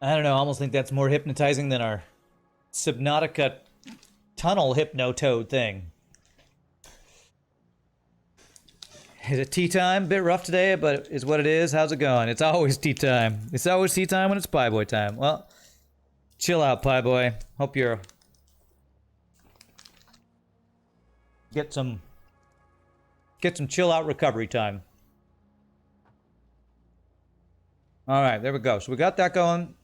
I don't know, I almost think that's more hypnotizing than our Subnautica tunnel hypno-toad thing. Is it tea time? Bit rough today, but is what it is. How's it going? It's always tea time. It's always tea time when it's Pie Boy time. Well, chill out, Pie Boy. Hope you're... Get some chill out recovery time. Alright, there we go. So we got that going.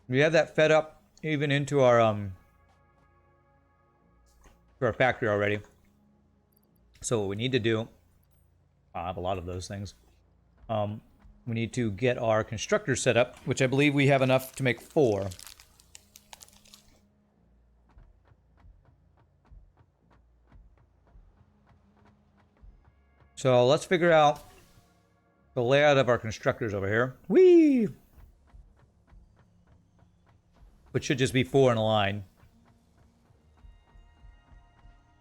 We have that fed up even into our factory already. So what we need to do, I have a lot of those things. We need to get our constructor set up, which I believe we have enough to make 4. So let's figure out the layout of our constructors over here. Whee! Which should just be 4 in a line.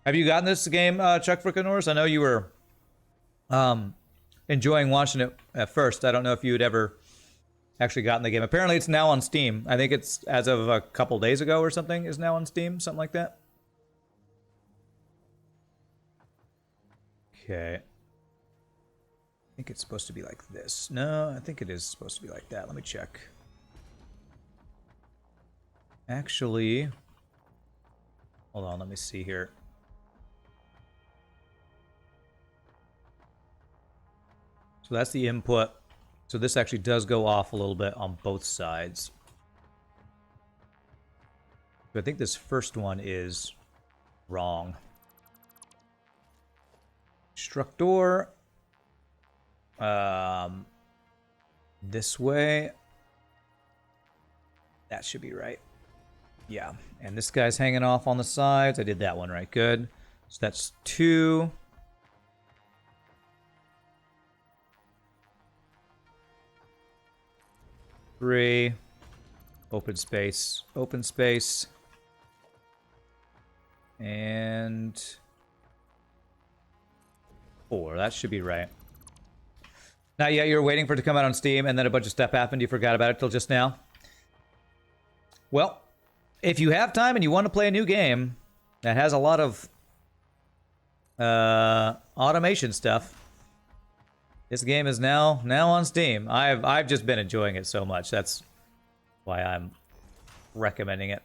Have you gotten this game, Chuck Frickin' Norris? I know you were enjoying watching it at first. I don't know if you had ever actually gotten the game. Apparently it's now on Steam. I think it's, as of a couple days ago or something, is now on Steam. Something like that. Okay. I think it's supposed to be like this. No, I think it is supposed to be like that. Let me check. Actually, hold on, let me see here. So that's the input. So this actually does go off a little bit on both sides. But I think this first one is wrong. Constructor. This way. That should be right. Yeah, and this guy's hanging off on the sides. I did that one right. Good. So that's 2. Three. Open space. Open space. And 4. That should be right. Not yet. You're waiting for it to come out on Steam, and then a bunch of stuff happened. You forgot about it till just now. Well, if you have time and you want to play a new game that has a lot of automation stuff, this game is now on Steam. I've just been enjoying it so much. That's why I'm recommending it.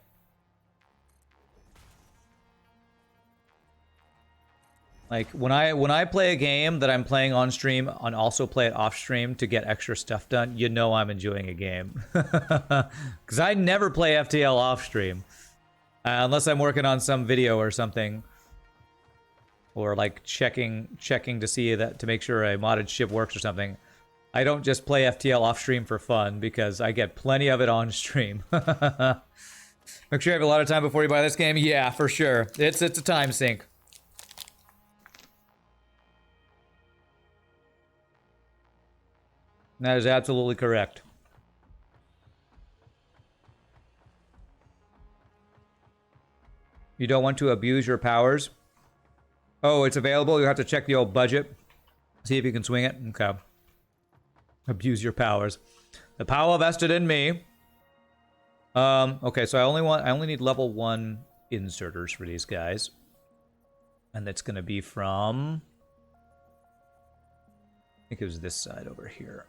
Like when I play a game that I'm playing on stream and also play it off stream to get extra stuff done, you know I'm enjoying a game. Because I never play FTL off stream unless I'm working on some video or something, or like checking to see that to make sure a modded ship works or something. I don't just play FTL off stream for fun because I get plenty of it on stream. Make sure you have a lot of time before you buy this game. Yeah, for sure. It's a time sink. That is absolutely correct. You don't want to abuse your powers? Oh, it's available? You have to check the old budget. See if you can swing it? Okay. Abuse your powers. The power vested in me. Okay, so I only need level 1 inserters for these guys. And that's gonna be from... I think it was this side over here.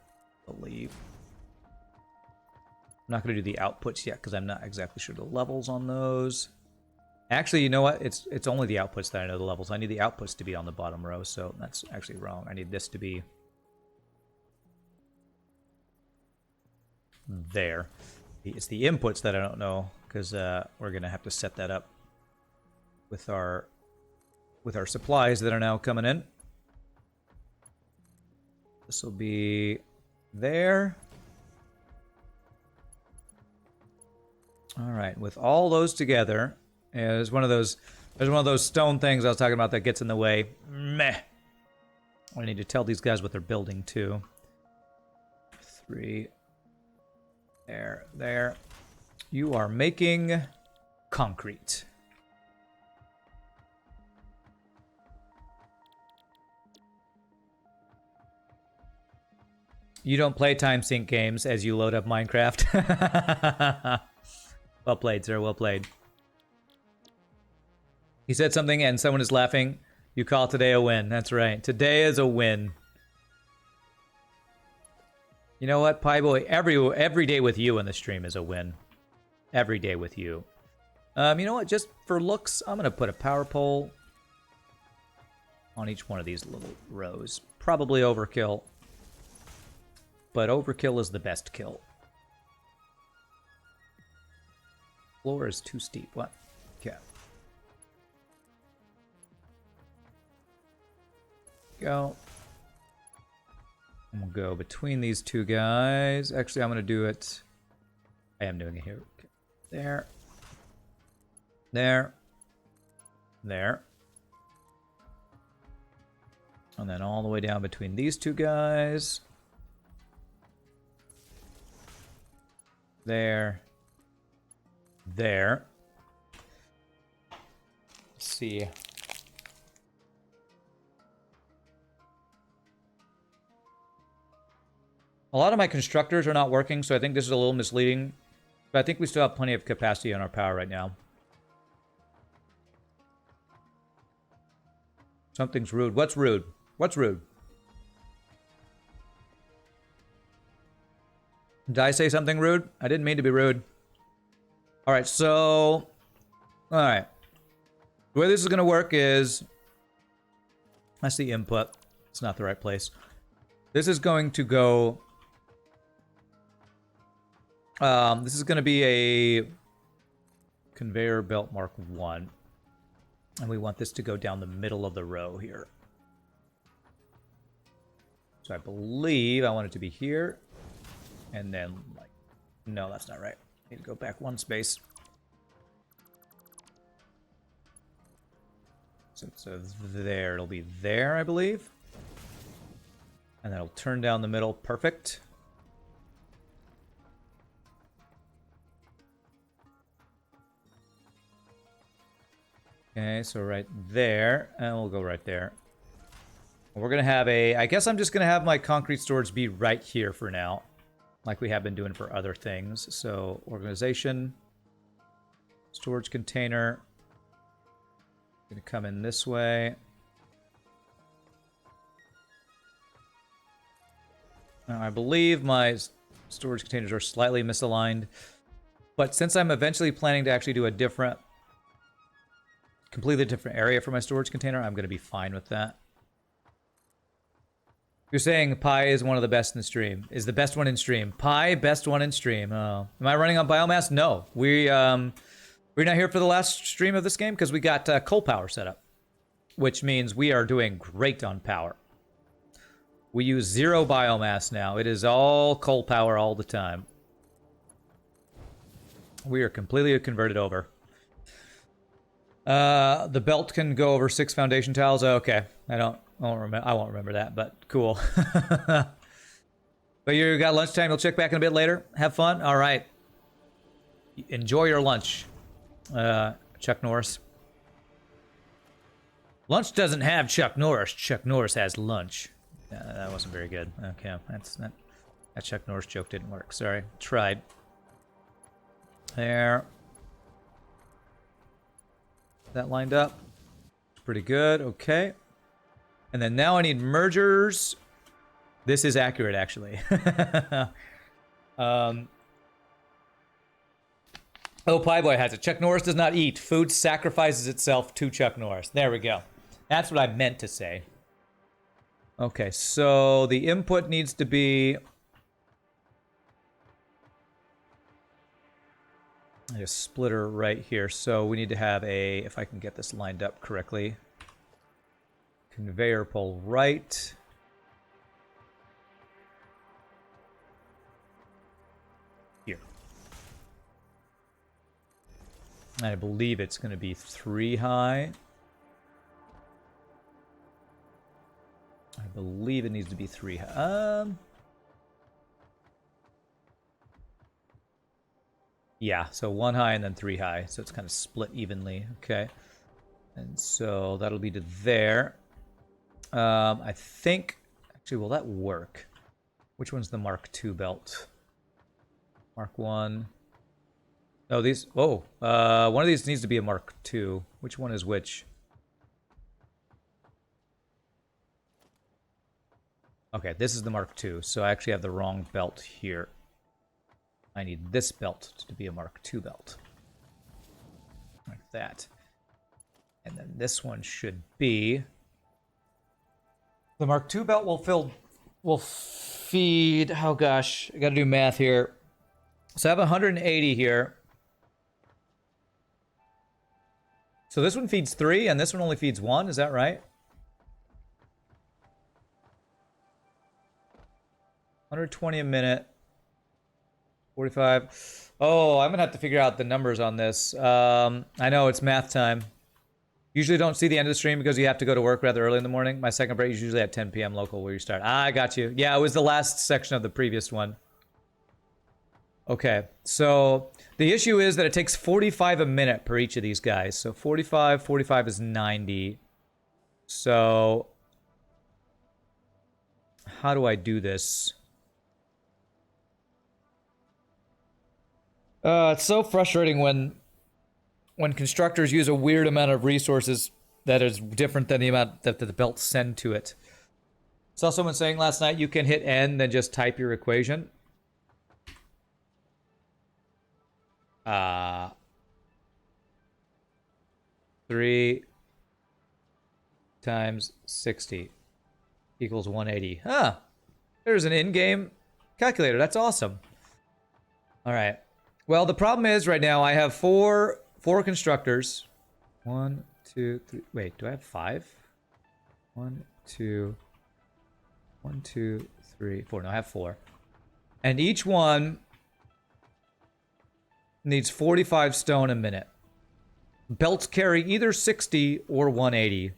I believe. I'm not going to do the outputs yet because I'm not exactly sure the levels on those. Actually, you know what? It's only the outputs that I know the levels. I need the outputs to be on the bottom row, so that's actually wrong. I need this to be there. It's the inputs that I don't know because we're going to have to set that up with our supplies that are now coming in. This will be there. All right, with all those together, there's one of those stone things I was talking about that gets in the way. Meh. I need to tell these guys what they're building too. 3. There. You are making concrete. You don't play time sync games as you load up Minecraft. Well played, sir. Well played. He said something and someone is laughing. You call today a win. That's right. Today is a win. You know what, Pie Boy? Every day with you in the stream is a win. Every day with you. You know what? Just for looks, I'm going to put a power pole on each one of these little rows. Probably overkill. But overkill is the best kill. Floor is too steep. What? Okay. Go. I'm going to go between these two guys. Actually, I'm going to do it. I am doing it here. Okay. There. There. There. And then all the way down between these two guys. There. There. Let's see. A lot of my constructors are not working, so I think this is a little misleading. But I think we still have plenty of capacity on our power right now. Something's rude. What's rude? What's rude? Did I say something rude? I didn't mean to be rude. Alright, so... Alright. The way this is going to work is... That's the input. It's not the right place. This is going to go... this is going to be a... Conveyor belt Mark 1. And we want this to go down the middle of the row here. So I believe I want it to be here. And then, like... No, that's not right. Need to go back one space. So there, it'll be there, I believe. And then it'll turn down the middle. Perfect. Okay, so right there. And we'll go right there. We're going to have a... I guess I'm just going to have my concrete storage be right here for now. Like we have been doing for other things. So, organization. Storage container. Going to come in this way. Now, I believe my storage containers are slightly misaligned. But since I'm eventually planning to actually do a different... completely different area for my storage container, I'm going to be fine with that. You're saying Pi is one of the best in the stream. Is the best one in stream. Pi, best one in stream. Oh. Am I running on biomass? No. We're not here for the last stream of this game because we got coal power set up. Which means we are doing great on power. We use 0 biomass now. It is all coal power all the time. We are completely converted over. The belt can go over 6 foundation tiles. Oh, okay. I won't remember that, but cool. But you got lunchtime. You'll check back in a bit later. Have fun. All right. Enjoy your lunch, Chuck Norris. Lunch doesn't have Chuck Norris. Chuck Norris has lunch. That wasn't very good. Okay, that Chuck Norris joke didn't work. Sorry. Tried. There. That lined up. Pretty good. Okay. And then now I need mergers. This is accurate, actually. Oh, Pie Boy has it. Chuck Norris does not eat. Food sacrifices itself to Chuck Norris. There we go. That's what I meant to say. Okay, so the input needs to be... a splitter right here. So we need to have a, if I can get this lined up correctly, conveyor pole right. Here. And I believe it's going to be 3 high. I believe it needs to be 3 high. Yeah, so 1 high and then 3 high. So it's kind of split evenly. Okay. And so that'll be to there. I think... Actually, will that work? Which one's the Mark II belt? Mark 1. Oh, these... Oh, one of these needs to be a Mark II. Which one is which? Okay, this is the Mark II, so I actually have the wrong belt here. I need this belt to be a Mark II belt. Like that. And then this one should be... The Mark II belt will feed... Oh gosh, I gotta do math here. So I have 180 here. So this one feeds 3, and this one only feeds 1, is that right? 120 a minute. 45. Oh, I'm gonna have to figure out the numbers on this. I know, it's math time. Usually don't see the end of the stream because you have to go to work rather early in the morning. My second break is usually at 10 p.m. local where you start. Ah, I got you. Yeah, it was the last section of the previous one. Okay, so the issue is that it takes 45 a minute per each of these guys. So 45 is 90. So how do I do this? It's so frustrating when constructors use a weird amount of resources that is different than the amount that the belts send to it. Saw someone saying last night you can hit N, then just type your equation. 3 times 60 equals 180. Ah, there's an in-game calculator. That's awesome. All right. Well, the problem is right now I have four constructors. 1, 2, 3. Wait, do I have 5? 1, 2, 3, 4. No, I have 4. And each one needs 45 stone a minute. Belts carry either 60 or 180.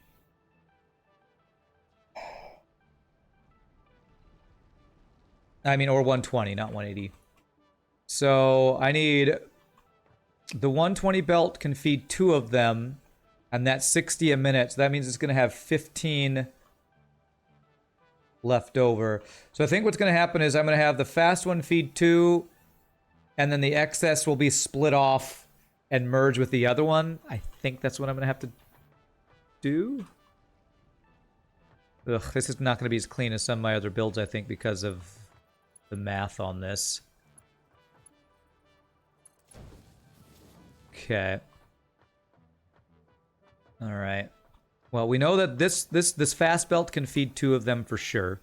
I mean, or 120, not 180. So I need... The 120 belt can feed 2 of them, and that's 60 a minute. So that means it's going to have 15 left over. So I think what's going to happen is I'm going to have the fast one feed 2, and then the excess will be split off and merge with the other one. I think that's what I'm going to have to do. Ugh, this is not going to be as clean as some of my other builds, I think, because of the math on this. Okay. All right. Well, we know that this fast belt can feed 2 of them for sure,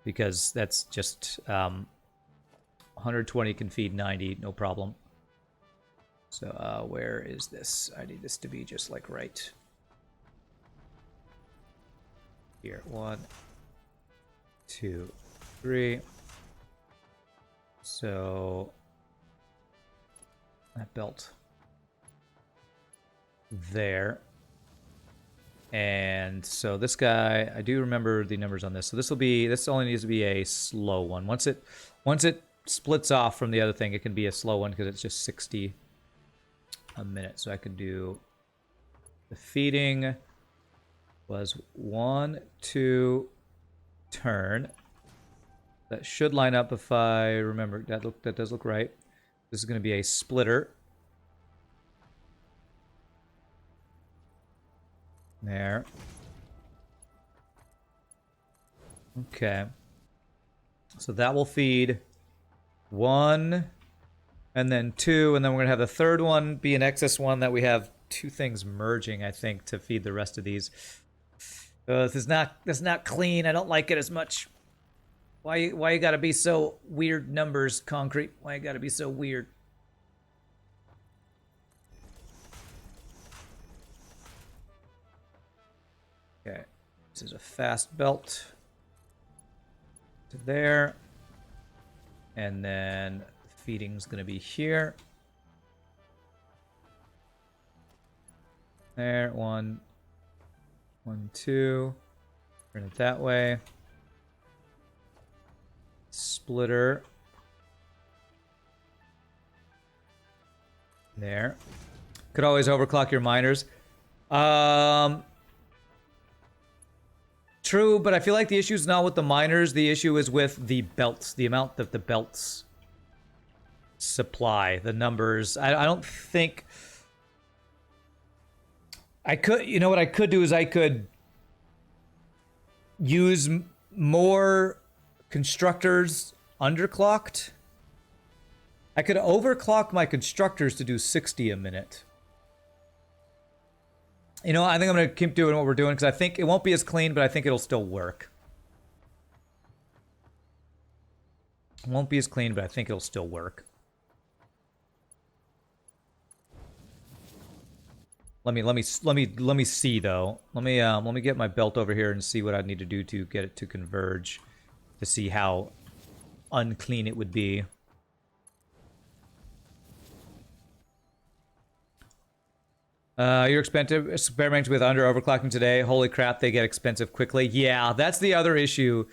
because that's just 120 can feed 90, no problem. So where is this? I need this to be just like right here. 1, 2, 3. So that belt there. And so this guy, I do remember the numbers on this. So this only needs to be a slow one. Once it splits off from the other thing, it can be a slow one because it's just 60 a minute. So I could do the feeding was 1, 2 turn. That should line up if I remember. That does look right. This is going to be a splitter. There. Okay. So that will feed 1, and then 2, and then we're going to have the third one be an excess one that we have 2 things merging, I think, to feed the rest of these. This is not clean. I don't like it as much. Why you gotta be so weird numbers, Concrete? Why you gotta be so weird? Okay, this is a fast belt to there, and then feeding's gonna be here. There, 1, 2. Turn it that way. Splitter. There. Could always overclock your miners. True, but I feel like the issue is not with the miners. The issue is with the belts, the amount that the belts supply, the numbers. I don't think I could. You know what I could do is I could use more constructors underclocked. I could overclock my constructors to do 60 a minute. You know, I think I'm going to keep doing what we're doing because I think it won't be as clean, but I think it'll still work. It won't be as clean, but I think it'll still work. Let me see though. Let me get my belt over here and see what I need to do to get it to converge, to see how unclean it would be. You're expensive. Experimenting with under overclocking today. Holy crap, they get expensive quickly. Yeah, that's the other issue.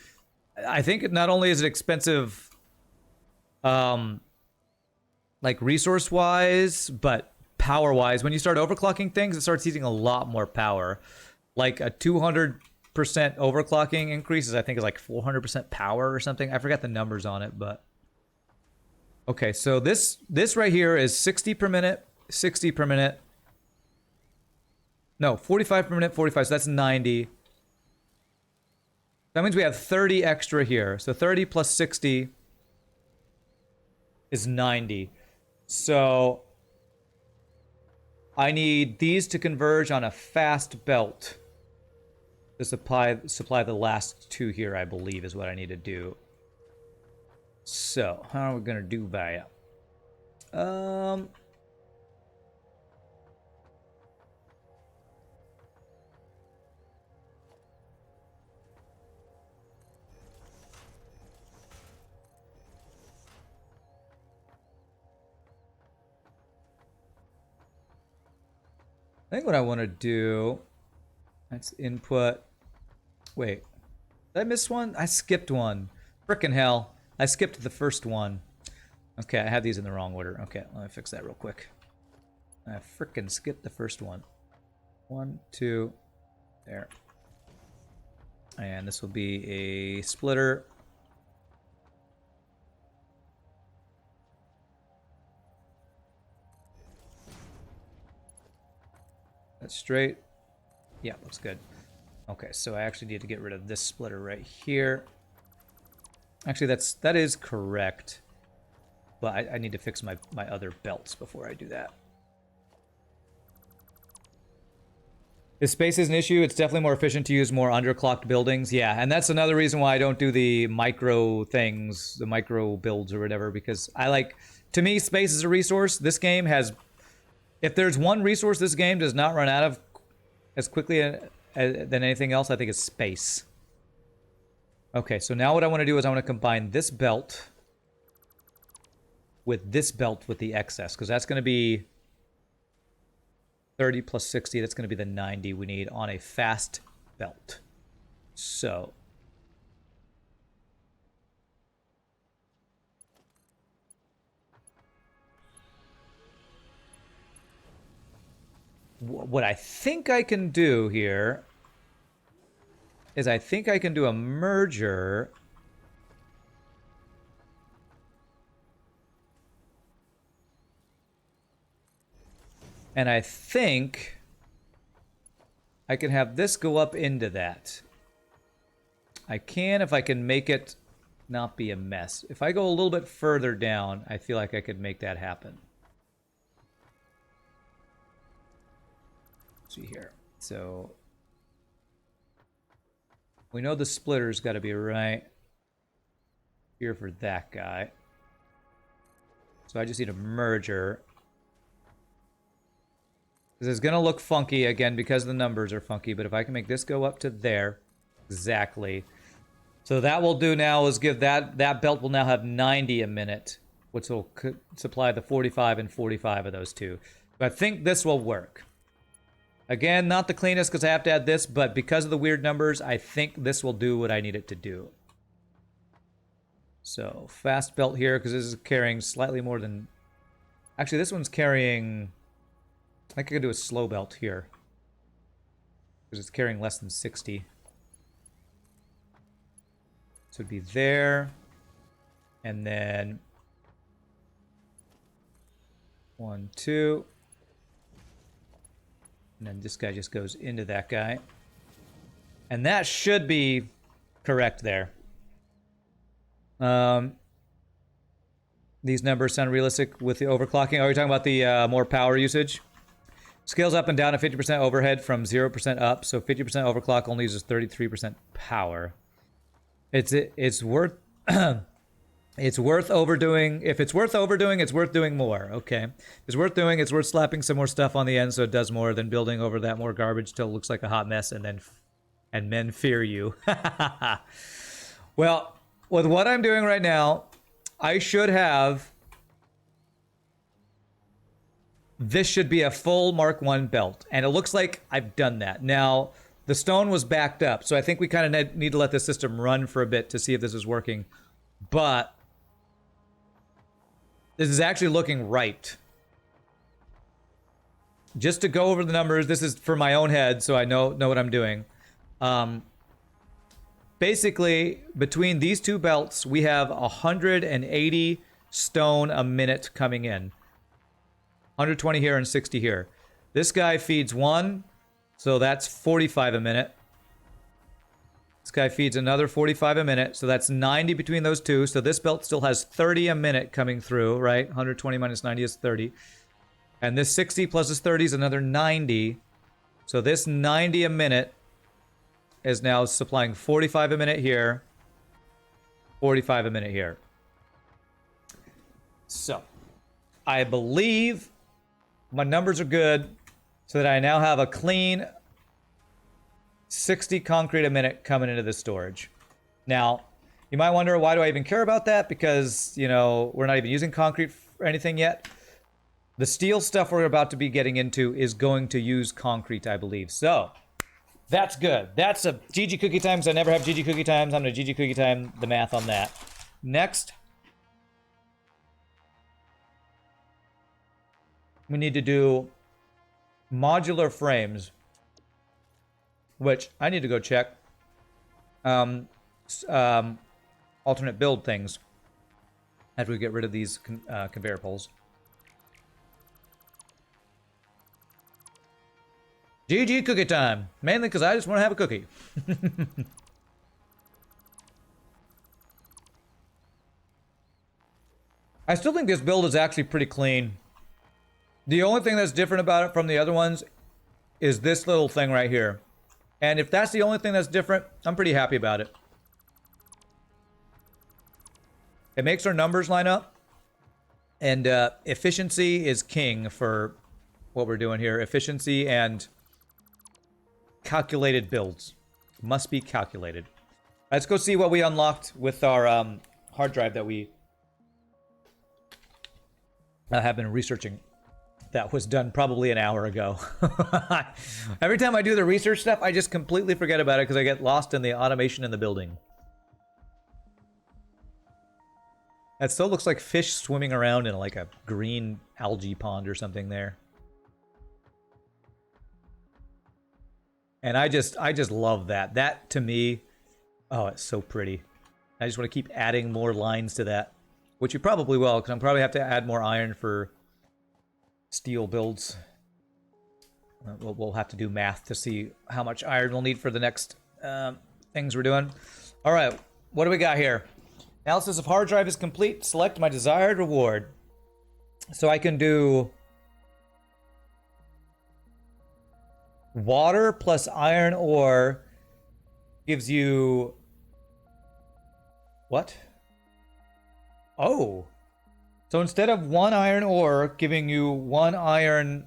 I think not only is it expensive, like resource-wise, but power-wise. When you start overclocking things, it starts using a lot more power. Like a 200% overclocking increases, I think, is like 400% power or something. I forgot the numbers on it, but okay. So this right here is 60 per minute, 60 per minute. No, 45 per minute, 45, so that's 90. That means we have 30 extra here. So 30 plus 60 is 90. So I need these to converge on a fast belt to supply the last two here, I believe, is what I need to do. So, how are we going to do that? I think what I want to do, that's input. Wait, did I miss one? I skipped one. Frickin' hell. I skipped the first one. Okay, I have these in the wrong order. Okay, let me fix that real quick. I frickin' skipped the first one. 1, 2, there. And this will be a splitter. That's straight. Yeah, looks good. Okay, so I actually need to get rid of this splitter right here. Actually, that is correct. But I need to fix my other belts before I do that. If space is an issue, it's definitely more efficient to use more underclocked buildings. Yeah, and that's another reason why I don't do the micro things, the micro builds or whatever, because I like, to me, space is a resource. This game has, if there's one resource this game does not run out of as quickly than anything else, I think it's space. Okay, so now what I want to do is I want to combine this belt with this belt with the excess, because that's going to be 30 plus 60, that's going to be the 90 we need on a fast belt. So what I think I can do here is I think I can do a merger. And I think I can have this go up into that. I can if I can make it not be a mess. If I go a little bit further down, I feel like I could make that happen. Let's see here. So we know the splitter's got to be right here for that guy. So I just need a merger. This is going to look funky again because the numbers are funky, but if I can make this go up to there, exactly. So that will do now is give that belt will now have 90 a minute, which will supply the 45 and 45 of those two. But I think this will work. Again, not the cleanest because I have to add this, but because of the weird numbers, I think this will do what I need it to do. So fast belt here because this is carrying slightly more than... Actually, this one's carrying... I think I could do a slow belt here. Because it's carrying less than 60. So it'd be there. And then 1, 2. And then this guy just goes into that guy. And that should be correct there. These numbers sound realistic with the overclocking. Are you talking about the more power usage? Scales up and down at 50% overhead from 0% up. So 50% overclock only uses 33% power. It's worth it's worth overdoing. If it's worth overdoing, it's worth doing more. Okay. If it's worth doing, it's worth slapping some more stuff on the end so it does more than building over that more garbage till it looks like a hot mess and men fear you. Well, with what I'm doing right now, I should have... This should be a full Mark 1 belt. And it looks like I've done that. Now, the stone was backed up, so I think we kind of need to let the system run for a bit to see if this is working. But this is actually looking right. Just to go over the numbers, this is for my own head, so I know what I'm doing. Basically, between these two belts, we have 180 stone a minute coming in. 120 here and 60 here. This guy feeds 1, so that's 45 a minute. This guy feeds another 45 a minute, so that's 90 between those two. So this belt still has 30 a minute coming through, right? 120 minus 90 is 30. And this 60 plus this 30 is another 90. So this 90 a minute is now supplying 45 a minute here, 45 a minute here. So I believe my numbers are good so that I now have a clean 60 concrete a minute coming into the storage. Now, you might wonder, why do I even care about that? Because, you know, we're not even using concrete for anything yet. The steel stuff we're about to be getting into is going to use concrete, I believe. So, that's good. That's a GG cookie time, because I never have GG cookie times. I'm going to GG cookie time the math on that. Next, we need to do modular frames, which I need to go check. Alternate build things after we get rid of these conveyor poles. GG cookie time. Mainly because I just want to have a cookie. I still think this build is actually pretty clean. The only thing that's different about it from the other ones is this little thing right here. And if that's the only thing that's different, I'm pretty happy about it. It makes our numbers line up. And efficiency is king for what we're doing here. Efficiency and calculated builds. Must be calculated. Let's go see what we unlocked with our hard drive that we have been researching. That was done probably an hour ago. Every time I do the research stuff, I just completely forget about it because I get lost in the automation in the building. That still looks like fish swimming around in like a green algae pond or something there. And I just love that. That to me, oh, it's so pretty. I just want to keep adding more lines to that, which you probably will, because I'm probably have to add more iron for steel builds. We'll have to do math to see how much iron we'll need for the next things we're doing. All right, what do we got here? Analysis of hard drive is complete. Select my desired reward. So I can do water plus iron ore gives you what? Oh. So instead of 1 iron ore giving you 1 iron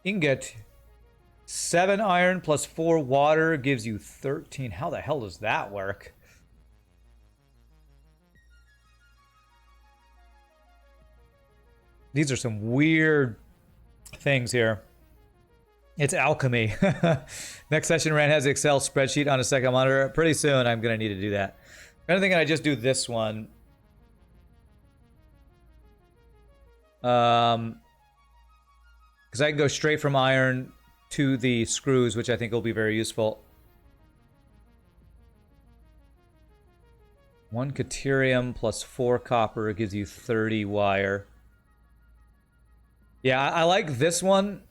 ingot, 7 iron plus 4 water gives you 13. How the hell does that work? These are some weird things here. It's alchemy. Next session, Rand has the Excel spreadsheet on a second monitor. Pretty soon, I'm going to need to do that. I'm thinking I just do this one. Because I can go straight from iron to the screws, which I think will be very useful. 1 Caterium plus 4 copper gives you 30 wire. Yeah, I like this one.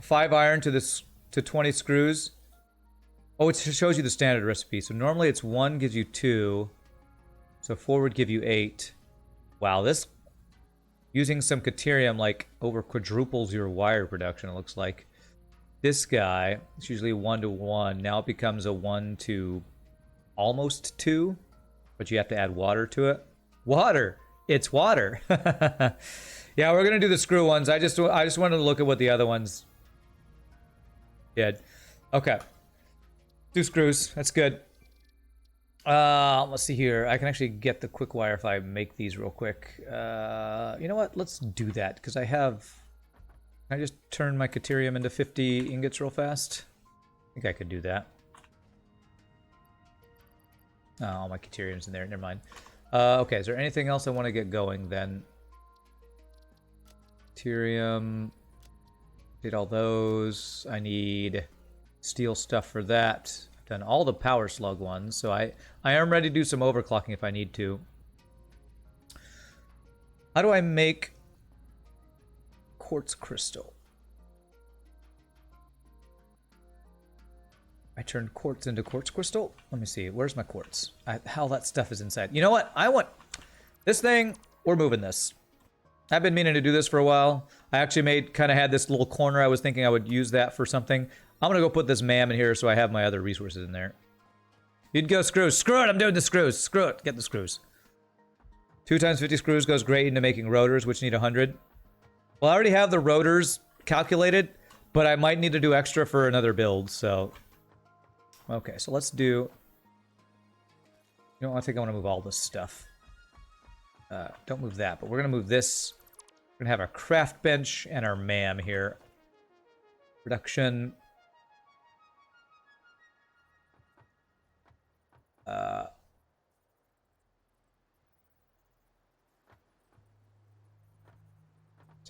5 iron to this to 20 screws. Oh, it shows you the standard recipe. So normally it's 1 gives you 2. So 4 would give you 8. Wow, this using some Caterium like over quadruples your wire production, it looks like. This guy, it's usually 1 to 1. Now it becomes a 1 to almost 2. But you have to add water to it. Water! It's water! Yeah, we're gonna do the screw ones. I just wanted to look at what the other ones did. Okay. 2 screws. That's good. Let's see here. I can actually get the quick wire if I make these real quick. You know what? Let's do that, because I have... Can I just turn my Caterium into 50 ingots real fast? I think I could do that. Oh, all my Caterium's in there. Never mind. Okay, is there anything else I want to get going then? Caterium. Did all those. I need steel stuff for that. I've done all the power slug ones, so I am ready to do some overclocking if I need to. How do I make quartz crystal? I turned quartz into quartz crystal? Let me see. Where's my quartz? How that stuff is inside. You know what? I want... This thing, we're moving this. I've been meaning to do this for a while. I actually kind of had this little corner. I was thinking I would use that for something. I'm going to go put this MAM in here so I have my other resources in there. You'd go screws. Screw it, I'm doing the screws. Screw it, get the screws. 2 times 50 screws goes great into making rotors, which need 100. Well, I already have the rotors calculated, but I might need to do extra for another build, so... Okay, so let's do... You know, I think I want to move all this stuff. Don't move that, but we're going to move this. We're going to have our craft bench and our MAM here. Production.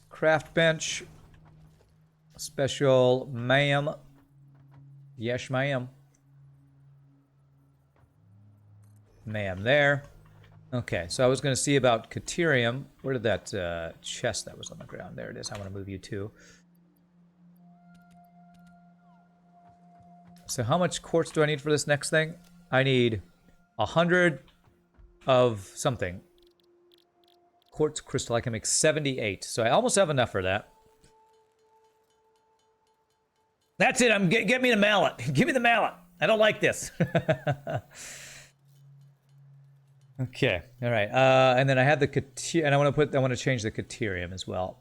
Craft bench. Special MAM. Yes, ma'am. MAM there. Okay, so I was going to see about Caterium. Where did that chest that was on the ground? There it is. I want to move you too. So how much quartz do I need for this next thing? I need 100 of something. Quartz crystal. I can make 78. So I almost have enough for that. That's it. Get me the mallet. Give me the mallet. I don't like this. Okay. All right. And then I have the Caterium, and I want to change the Caterium as well.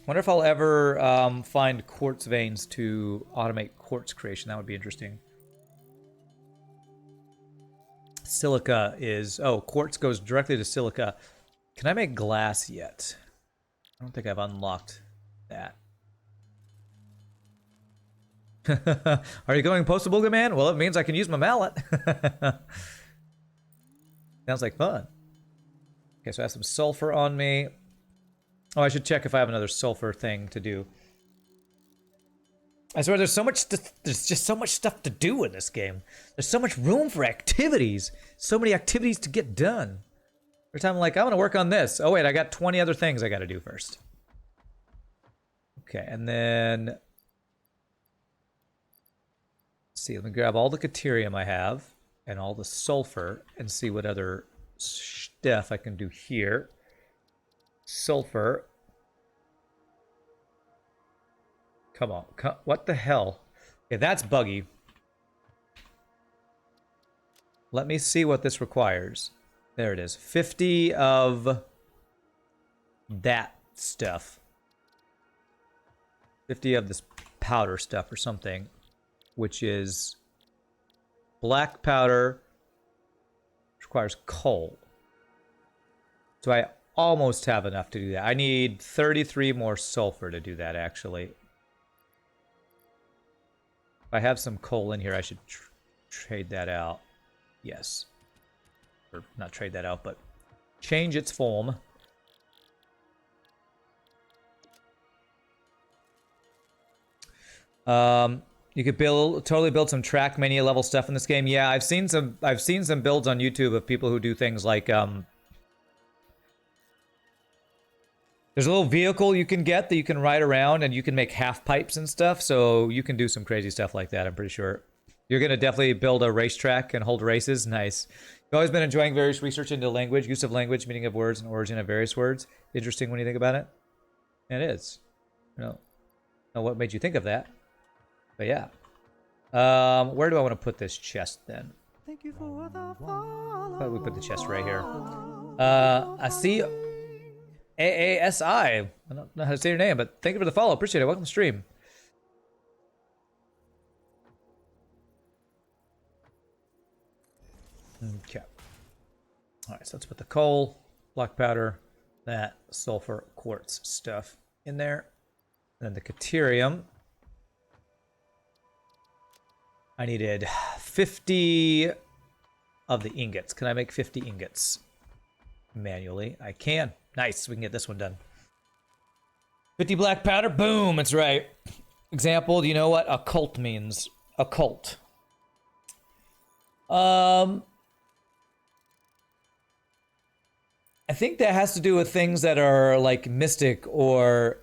Wonder if I'll ever find quartz veins to automate quartz creation. That would be interesting. Silica is... Oh, quartz goes directly to silica. Can I make glass yet? I don't think I've unlocked that. Are you going post-Booga Man? Well, it means I can use my mallet. Sounds like fun. Okay, so I have some sulfur on me. Oh, I should check if I have another sulfur thing to do. I swear, there's just so much stuff to do in this game. There's so much room for activities. So many activities to get done. Every time I'm like, I want to work on this. Oh, wait, I got 20 other things I got to do first. Okay, and then... Let's see, let me grab all the Caterium I have and all the sulfur and see what other stuff I can do here. Sulfur. Come on. What the hell? Okay, that's buggy. Let me see what this requires. There it is. 50 of that stuff. 50 of this powder stuff or something, which is black powder, which requires coal. So I almost have enough to do that. I need 33 more sulfur to do that, actually. If I have some coal in here, I should trade that out. Yes. Or not trade that out, but change its form. You could totally build some track mania level stuff in this game. Yeah, I've seen some builds on YouTube of people who do things like there's a little vehicle you can get that you can ride around and you can make half pipes and stuff, so you can do some crazy stuff like that, I'm pretty sure. You're going to definitely build a racetrack and hold races. Nice. You've always been enjoying various research into language, use of language, meaning of words, and origin of various words. Interesting when you think about it. And it is. You know what made you think of that. But yeah. Where do I want to put this chest then? Thank you for the follow. How about we put the chest right here? I see AASI. I don't know how to say your name, but thank you for the follow. Appreciate it. Welcome to the stream. Okay. Alright, so let's put the coal, black powder, that sulfur quartz stuff in there. And then the caterium. I needed 50 of the ingots. Can I make 50 ingots manually? I can. Nice, we can get this one done. 50 black powder, boom, that's right. Example, do you know what occult means? Occult. I think that has to do with things that are like mystic or,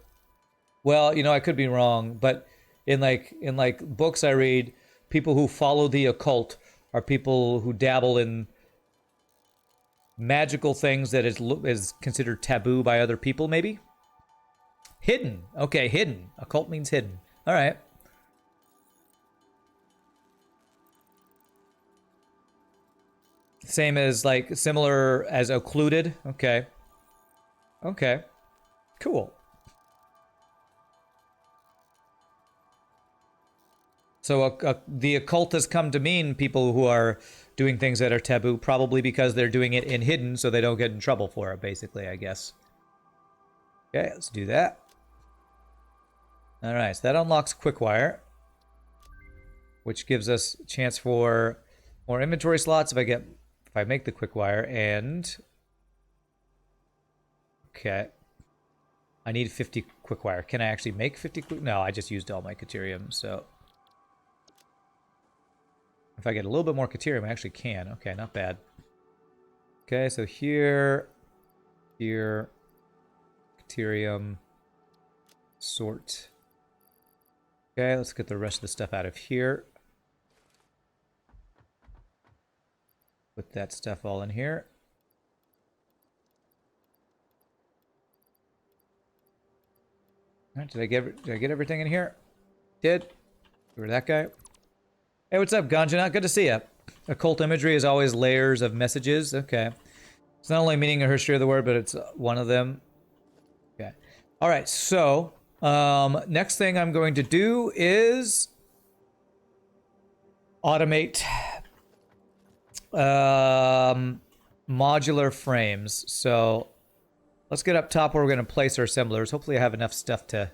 well, you know, I could be wrong, but in like books I read, people who follow the occult are people who dabble in magical things that is considered taboo by other people, maybe? Hidden. Okay, hidden. Occult means hidden. All right. Same as, like, similar as occluded. Okay. Okay. Cool. So the occult has come to mean people who are doing things that are taboo, probably because they're doing it in hidden so they don't get in trouble for it, basically, I guess. Okay, let's do that. All right, so that unlocks Quickwire, which gives us a chance for more inventory slots if I make the Quickwire, and okay, I need 50 Quickwire. Can I actually make 50 No, I just used all my Caterium, so if I get a little bit more Caterium, I actually can. Okay, not bad. Okay, so here, Caterium, sort. Okay, let's get the rest of the stuff out of here. Put that stuff all in here. All right, did I get everything in here? Did. You were that guy. Hey, what's up, Ganjana? Good to see you. Occult imagery is always layers of messages. Okay. It's not only meaning or history of the word, but it's one of them. Okay. All right, so next thing I'm going to do is automate modular frames. So let's get up top where we're going to place our assemblers. Hopefully I have enough stuff to...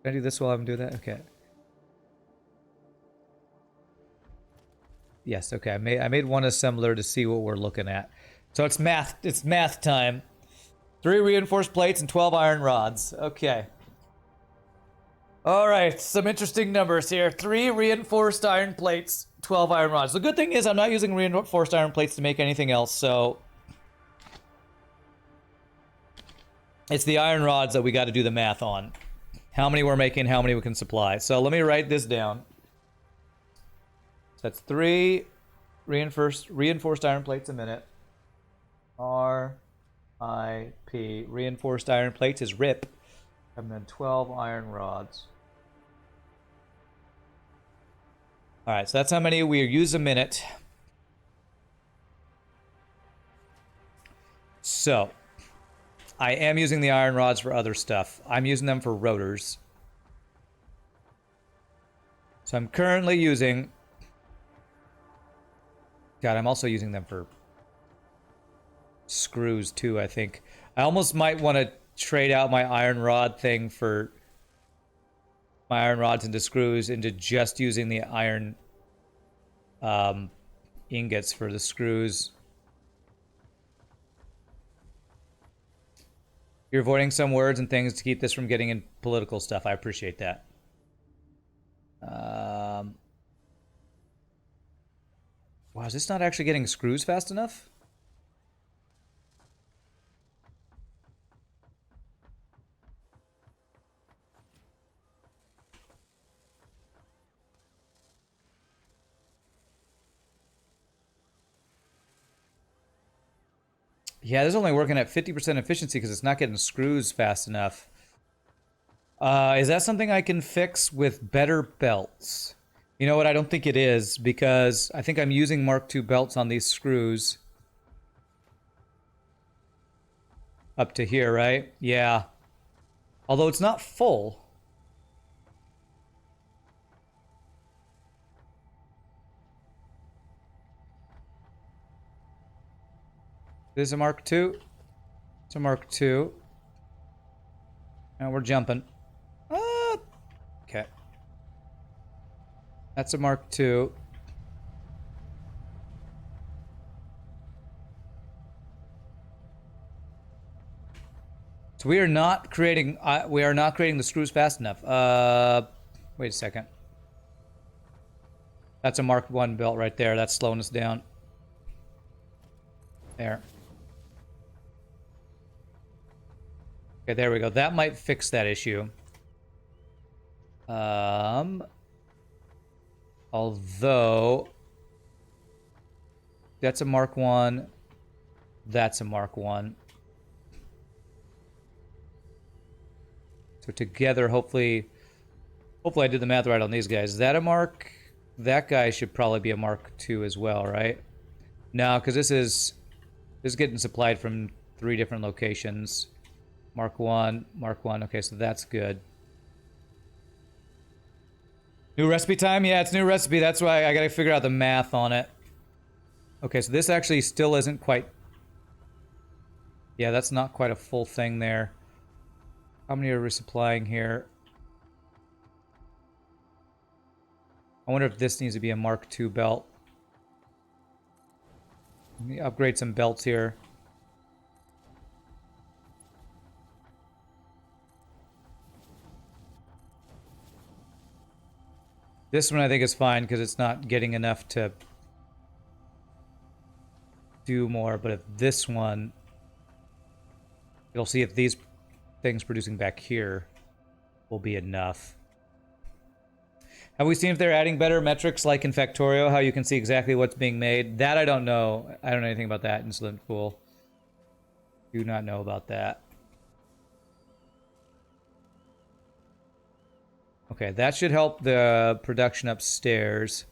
Can I do this while I'm doing that? Okay. Yes, okay. I made one assembler to see what we're looking at. So it's math time. 3 reinforced plates and 12 iron rods. Okay. All right, some interesting numbers here. 3 reinforced iron plates, 12 iron rods. The good thing is I'm not using reinforced iron plates to make anything else, so it's the iron rods that we got to do the math on. How many we're making, how many we can supply. So let me write this down. So that's 3 reinforced iron plates a minute. RIP. Reinforced iron plates is RIP. And then 12 iron rods. Alright, so that's how many we use a minute. So, I am using the iron rods for other stuff. I'm using them for rotors. So I'm currently using... God, I'm also using them for screws too, I think. I almost might want to trade out my iron rod thing for my iron rods into screws into just using the iron ingots for the screws. You're avoiding some words and things to keep this from getting in political stuff. I appreciate that. Wow, is this not actually getting screws fast enough? Yeah, this is only working at 50% efficiency because it's not getting screws fast enough. Is that something I can fix with better belts? You know what? I don't think it is because I think I'm using Mark II belts on these screws. Up to here, right? Yeah. Although it's not full. This is a Mark II. It's a Mark II. Now we're jumping. Okay. That's a Mark II. So we are not creating the screws fast enough. Wait a second. That's a Mark I belt right there. That's slowing us down. There. Okay, there we go. That might fix that issue. Although that's a Mark I. That's a Mark I. So together, hopefully I did the math right on these guys. Is that a Mark? That guy should probably be a Mark II as well, right? No, because this is getting supplied from 3 different locations. Mark I, Mark I. Okay, so that's good. New recipe time? Yeah, it's new recipe. That's why I gotta figure out the math on it. Okay, so this actually still isn't quite... Yeah, that's not quite a full thing there. How many are we supplying here? I wonder if this needs to be a Mark II belt. Let me upgrade some belts here. This one I think is fine because it's not getting enough to do more, but if this one... You'll see if these things producing back here will be enough. Have we seen if they're adding better metrics like in Factorio, how you can see exactly what's being made? That I don't know. I don't know anything about that in Slimpool. Do not know about that. Okay, that should help the production upstairs.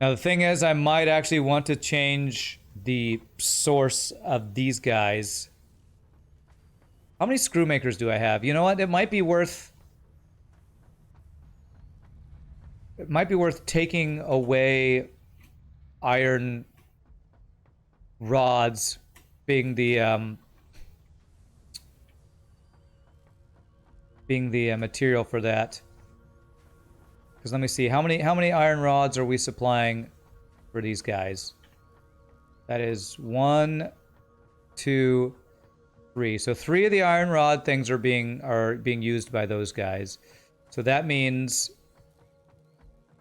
Now the thing is, I might actually want to change the source of these guys. How many screw makers do I have? You know what? It might be worth taking away iron rods being the material for that. Because let me see, how many iron rods are we supplying for these guys? That is 1, 2, 3. So 3 of the iron rod things are being used by those guys. So that means,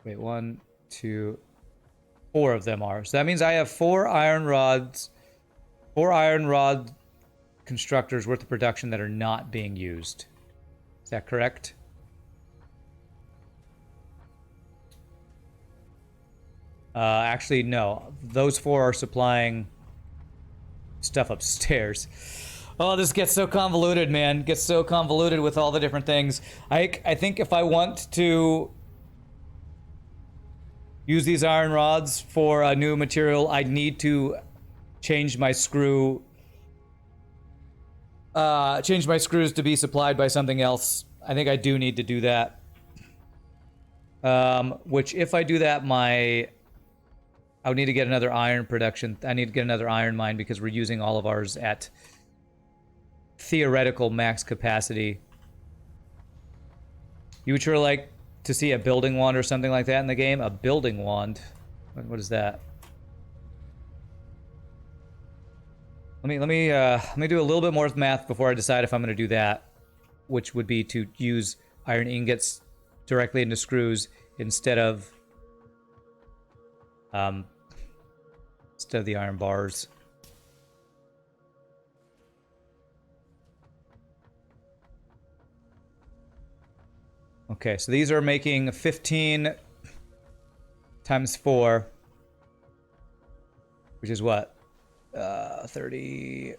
wait, 1, 2, 4 of them are. So that means I have 4 iron rod constructors worth of production that are not being used. Is that correct? Actually, no. Those 4 are supplying stuff upstairs. Oh, this gets so convoluted, man. It gets so convoluted with all the different things. I think if I want to use these iron rods for a new material, I'd need to change my screws to be supplied by something else. I think I do need to do that. Which, if I do that, I would need to get another iron production. I need to get another iron mine because we're using all of ours at theoretical max capacity. You would sure like to see a building wand or something like that in the game? A building wand? What is that? Let me do a little bit more math before I decide if I'm going to do that, which would be to use iron ingots directly into screws instead of the iron bars. Okay, so these are making 15 times 4, which is what? 30,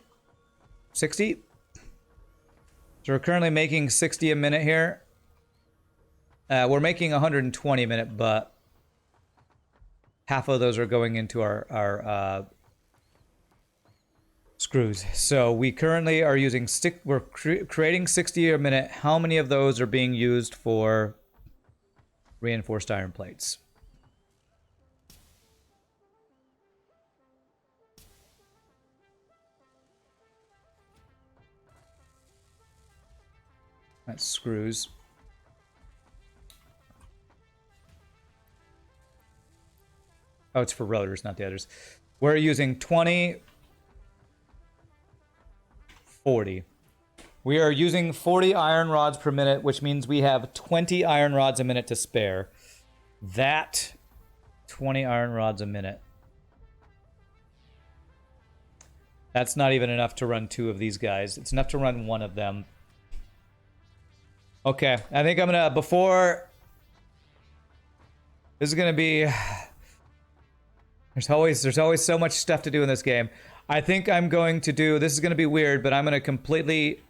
60? So we're currently making 60 a minute here. We're making 120 a minute, but half of those are going into our screws. So we currently are using we're creating 60 a minute. How many of those are being used for reinforced iron plates? That's screws. Oh, it's for rotors, not the others. We're using 20, 40. We are using 40 iron rods per minute, which means we have 20 iron rods a minute to spare. That 20 iron rods a minute. That's not even enough to run 2 of these guys. It's enough to run 1 of them. Okay, I think I'm gonna, before... This is gonna be... There's always so much stuff to do in this game. I think I'm going to do... This is gonna be weird, but I'm gonna completely...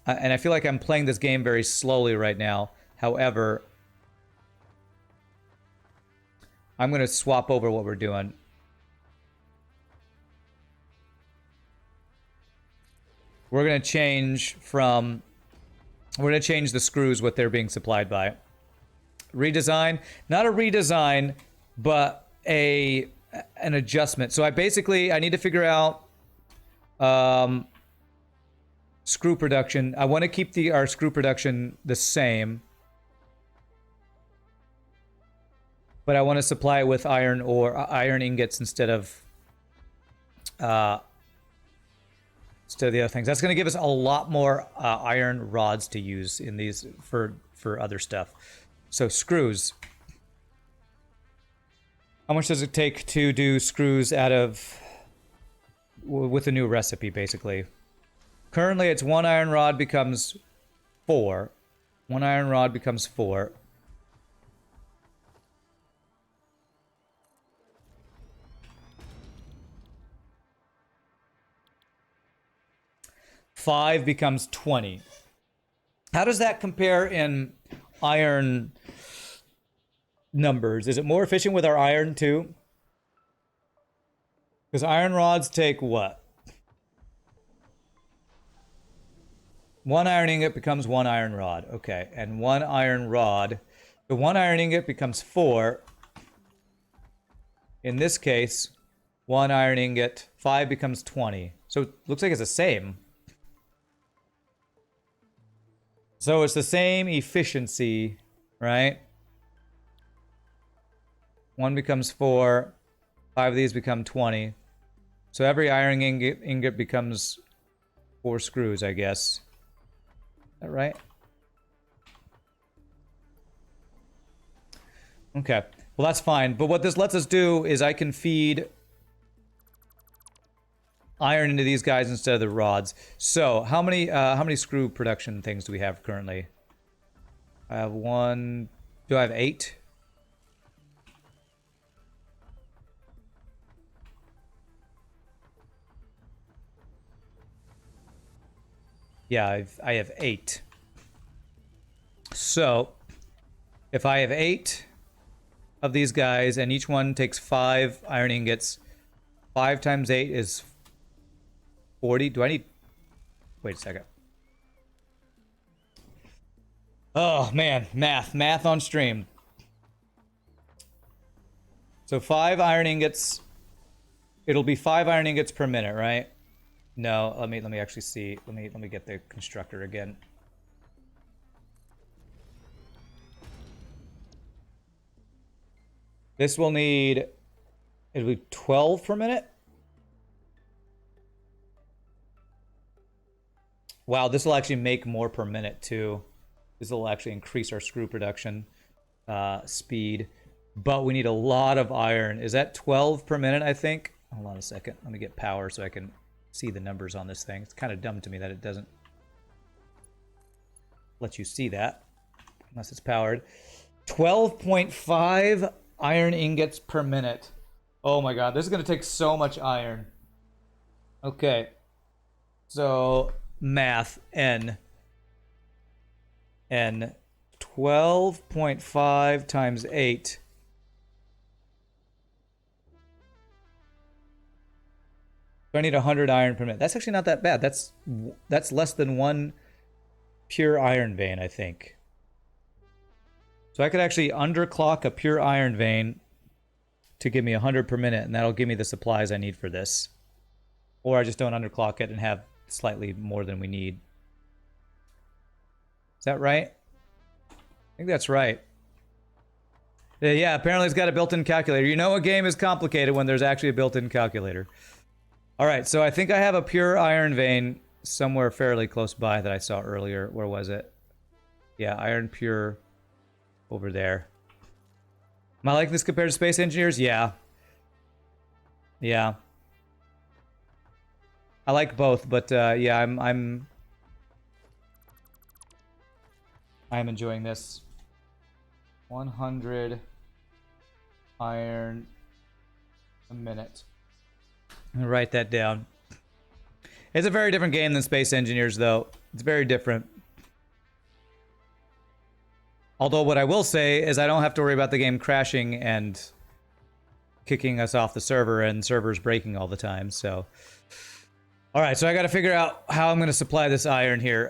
and I feel like I'm playing this game very slowly right now. However... I'm gonna swap over what we're doing. We're gonna change from... We're going to change the screws, what they're being supplied by. Redesign. Not a redesign, but an adjustment. So I need to figure out screw production. I want to keep our screw production the same. But I want to supply it with iron or iron ingots instead of the other things. That's going to give us a lot more iron rods to use in these for other stuff. So screws. How much does it take to do screws out of with a new recipe, basically? Currently, it's 1 iron rod becomes 4. 1 iron rod becomes 4. Five becomes 20. How does that compare in iron numbers? Is it more efficient with our iron too? Because iron rods take what? 1 iron ingot becomes 1 iron rod. Okay, and 1 iron rod. The 1 iron ingot becomes 4. In this case, 1 iron ingot, 5 becomes 20. So it looks like it's the same. So it's the same efficiency, right? 1 becomes 4. 5 of these become 20. So every iron ingot becomes 4 screws, I guess. Is that right? Okay. Well, that's fine. But what this lets us do is I can feed iron into these guys instead of the rods. So how many screw production things do we have currently? I have 1. Do I have 8? Yeah, I have 8. So if I have 8 of these guys and each one takes 5 iron ingots, 5 times 8 is 40. Do I need... Wait a second. Oh, man. Math on stream. So 5 iron ingots. It'll be 5 iron ingots per minute, right? No, let me actually see. Let me get the constructor again. This will need... It'll be 12 per minute? Wow, this will actually make more per minute, too. This will actually increase our screw production speed. But we need a lot of iron. Is that 12 per minute, I think? Hold on a second. Let me get power so I can see the numbers on this thing. It's kind of dumb to me that it doesn't let you see that unless it's powered. 12.5 iron ingots per minute. Oh my god, this is going to take so much iron. Okay. So, math. N. 12.5 times 8. So I need 100 iron per minute. That's actually not that bad. That's less than one pure iron vein, I think. So I could actually underclock a pure iron vein to give me 100 per minute, and that'll give me the supplies I need for this. Or I just don't underclock it and have slightly more than we need. Is that right? I think that's right. Yeah, apparently it's got a built-in calculator. You know a game is complicated when there's actually a built-in calculator. Alright, so I think I have a pure iron vein somewhere fairly close by that I saw earlier. Where was it? Yeah, iron pure over there. Am I liking this compared to Space Engineers? Yeah. Yeah. I like both, but yeah, I'm enjoying this. 100 iron a minute. I'm gonna write that down. It's a very different game than Space Engineers, though. It's very different. Although what I will say is I don't have to worry about the game crashing and kicking us off the server and servers breaking all the time, so... Alright, so I gotta figure out how I'm gonna supply this iron here.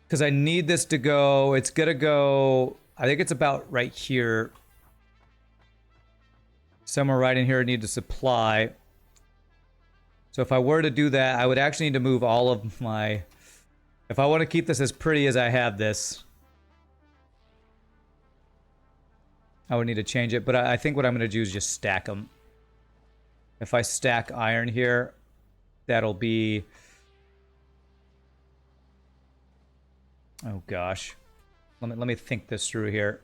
Because I need this to go... It's gonna go... I think it's about right here. Somewhere right in here I need to supply. So if I were to do that, I would actually need to move all of my... If I want to keep this as pretty as I have this, I would need to change it. But I think what I'm going to do is just stack them. If I stack iron here, that'll be... Oh gosh. Let me think this through here.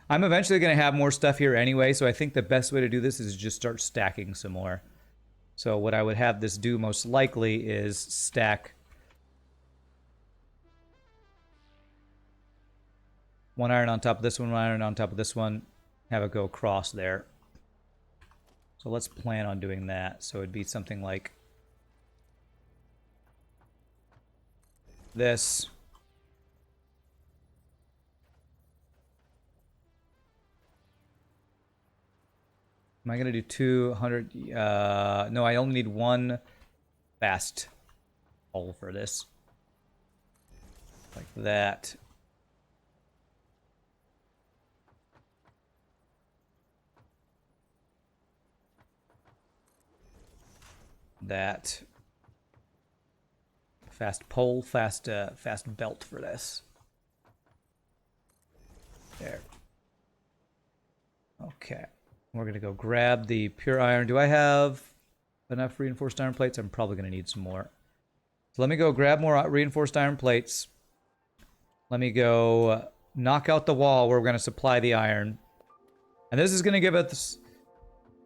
I'm eventually going to have more stuff here anyway, so I think the best way to do this is just start stacking some more. So what I would have this do most likely is stack one iron on top of this one iron on top of this one, have it go across there. So let's plan on doing that. So it'd be something like this. Am I going to do 200? No, I only need one fast hole for this. Like that. That. Fast pole, fast belt for this. There. Okay. We're going to go grab the pure iron. Do I have enough reinforced iron plates? I'm probably going to need some more. So let me go grab more reinforced iron plates. Let me go knock out the wall where we're going to supply the iron. And this is going to give us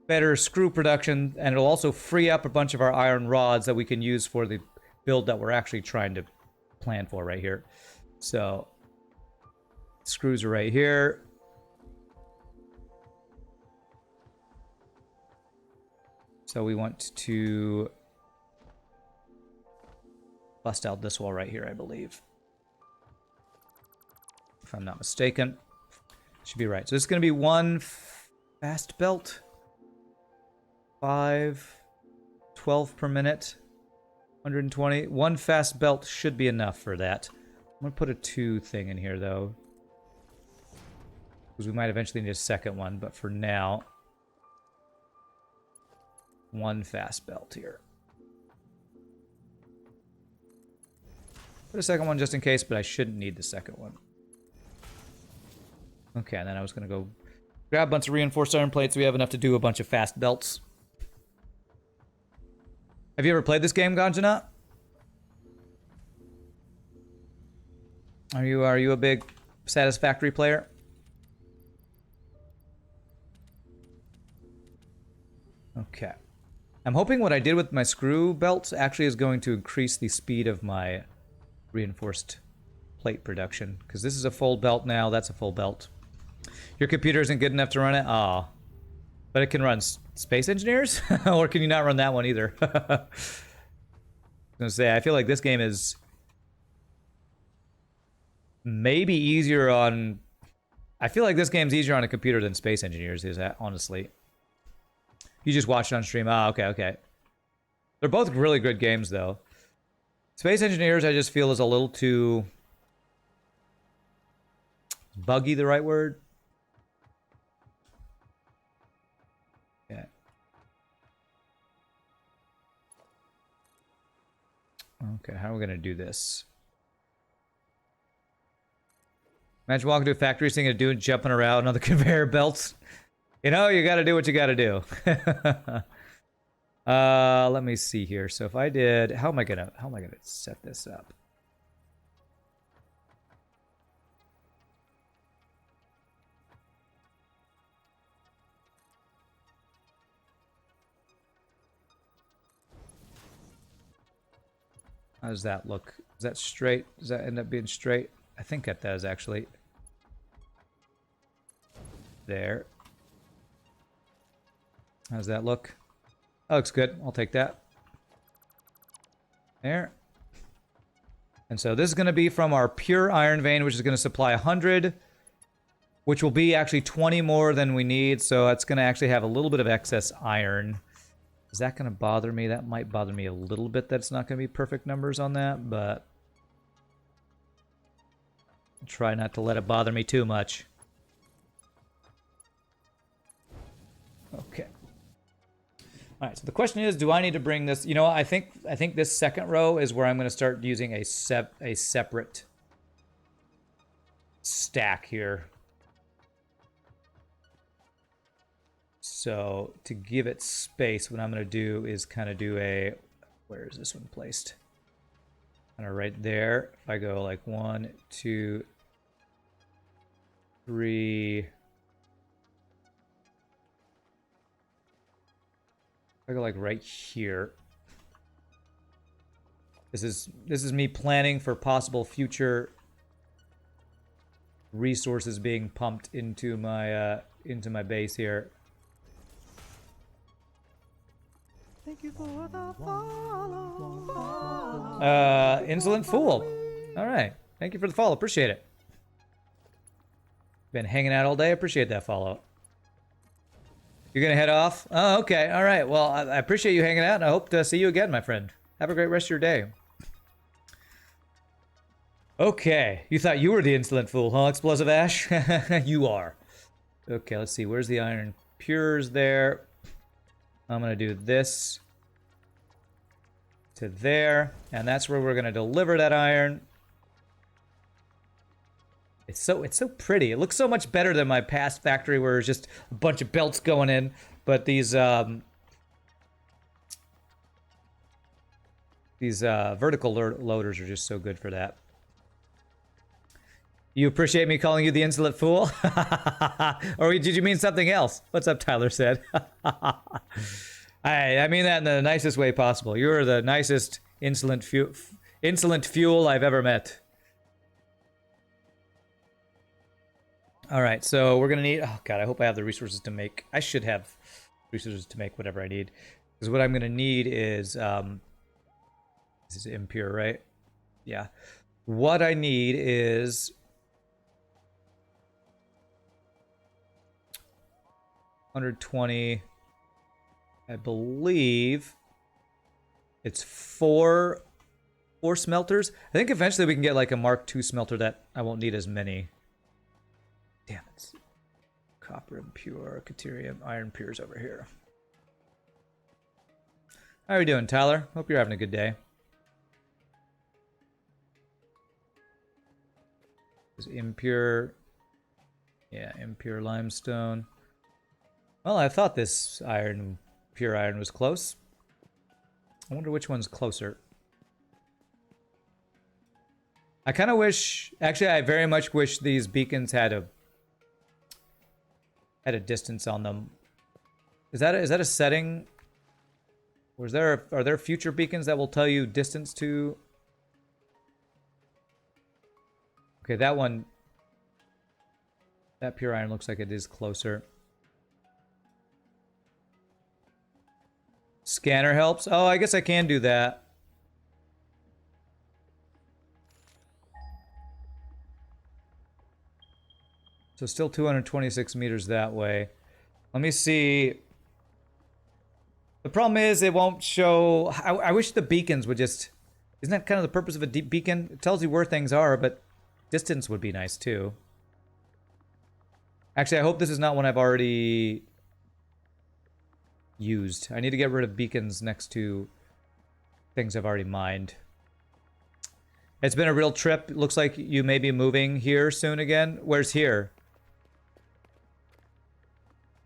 better screw production, and it'll also free up a bunch of our iron rods that we can use for the build that we're actually trying to plan for right here. So, screws are right here. So we want to bust out this wall right here, I believe. If I'm not mistaken. Should be right. So this is going to be one fast belt. 5, 12 per minute. 120. One fast belt should be enough for that. I'm going to put a 2 thing in here, though. Because we might eventually need a second one, but for now... one fast belt here. Put a second one just in case, but I shouldn't need the second one. Okay, and then I was going to go grab a bunch of reinforced iron plates. We have enough to do a bunch of fast belts. Have you ever played this game, Ganjana? Are you a big Satisfactory player? Okay. I'm hoping what I did with my screw belts actually is going to increase the speed of my reinforced plate production. Because this is a full belt now, that's a full belt. Your computer isn't good enough to run it? Aw. But it can run Space Engineers? Or can you not run that one either? I was gonna say, I feel like this game is maybe easier on... I feel like this game's easier on a computer than Space Engineers is, honestly. You just watched it on stream. Ah, okay, okay. They're both really good games, though. Space Engineers, I just feel, is a little too... buggy, the right word? Yeah. Okay, how are we going to do this? Imagine walking to a factory, seeing a dude jumping around on the conveyor belts. You know, you gotta do what you gotta do. Let me see here. So if I did, how am I gonna set this up? How does that look? Is that straight? Does that end up being straight? I think that does, actually. There. How does that look? That looks good. I'll take that. There. And so this is going to be from our pure iron vein, which is going to supply 100, which will be actually 20 more than we need. So that's going to actually have a little bit of excess iron. Is that going to bother me? That might bother me a little bit. That's not going to be perfect numbers on that, but I'll try not to let it bother me too much. Okay. All right, so the question is, do I need to bring this? You know, I think this second row is where I'm going to start using a separate stack here. So to give it space, what I'm going to do is kind of do a, where is this one placed? Kind of right there. If I go like 1, 2, 3. I go like right here. This is me planning for possible future resources being pumped into my base here. Thank you for the follow. Insolent Fool. All right. Thank you for the follow. Appreciate it. Been hanging out all day. Appreciate that follow. You're gonna head off? Oh, okay. All right. Well, I appreciate you hanging out, and I hope to see you again, my friend. Have a great rest of your day. Okay. You thought you were the insolent fool, huh, Explosive Ash? You are. Okay, let's see. Where's the iron pures there? I'm gonna do this to there, and that's where we're gonna deliver that iron. It's so pretty. It looks so much better than my past factory where there's just a bunch of belts going in. But these vertical loaders are just so good for that. You appreciate me calling you the insolent fool? Or did you mean something else? What's up, Tyler said? I mean that in the nicest way possible. You're the nicest insolent fuel I've ever met. All right, so we're gonna need, oh God, I hope I have the resources to make, I should have resources to make whatever I need. Because what I'm gonna need is, this is impure, right? Yeah. What I need is 120, I believe it's four smelters. I think eventually we can get like a Mark II smelter that I won't need as many. Damn it. Copper impure, Caterium, iron pures over here. How are you doing, Tyler? Hope you're having a good day. Is impure. Yeah, impure limestone. Well, I thought this pure iron was close. I wonder which one's closer. I kind of wish... Actually, I very much wish these beacons had a distance on them. Is that a setting? Or are there future beacons that will tell you distance to... Okay, that one... That pure iron looks like it is closer. Scanner helps. Oh, I guess I can do that. So still 226 meters that way. Let me see. The problem is it won't show... I wish the beacons would just... Isn't that kind of the purpose of a deep beacon? It tells you where things are, but distance would be nice too. Actually, I hope this is not one I've already used. I need to get rid of beacons next to things I've already mined. It's been a real trip. It looks like you may be moving here soon again. Where's here?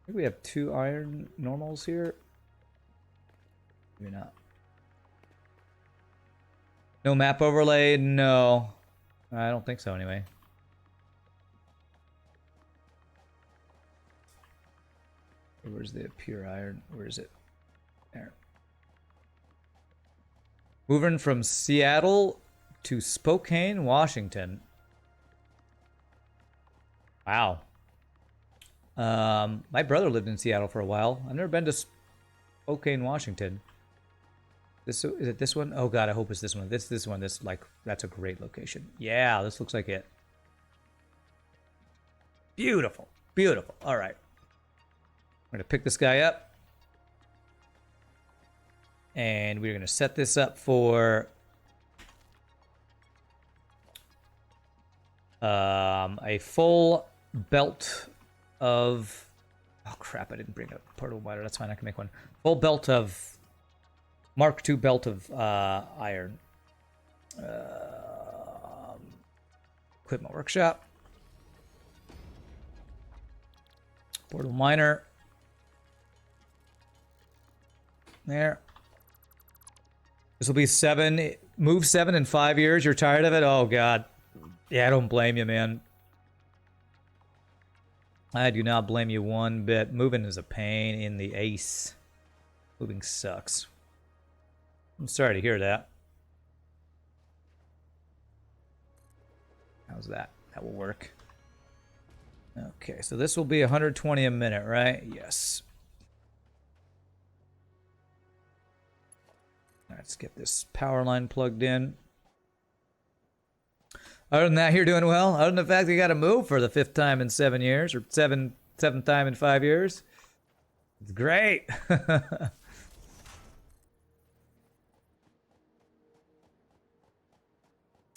I think we have 2 iron normals here. Maybe not. No map overlay? No. I don't think so anyway. Where's the pure iron? Where is it? There. Moving from Seattle to Spokane, Washington. Wow. My brother lived in Seattle for a while. I've never been to Spokane, Washington. Is it this one? Oh god, I hope it's this one. This one. That's a great location. Yeah, this looks like it. Beautiful, beautiful. All right. I'm gonna pick this guy up, and we're gonna set this up for a full belt of... Oh crap, I didn't bring a portable miner. That's fine, I can make one. Full belt of... Mark II belt of iron. Equipment workshop. Portable miner. There. This will be 7. Move 7 in 5 years. You're tired of it? Oh god. Yeah, I don't blame you, man. I do not blame you one bit. Moving is a pain in the ace. Moving sucks. I'm sorry to hear that. How's that? That will work. Okay, so this will be 120 a minute, right? Yes. Let's get this power line plugged in. Other than that, you're doing well. Other than the fact that you got to move for the 5th time in 7 years, or seventh time in 5 years. It's great.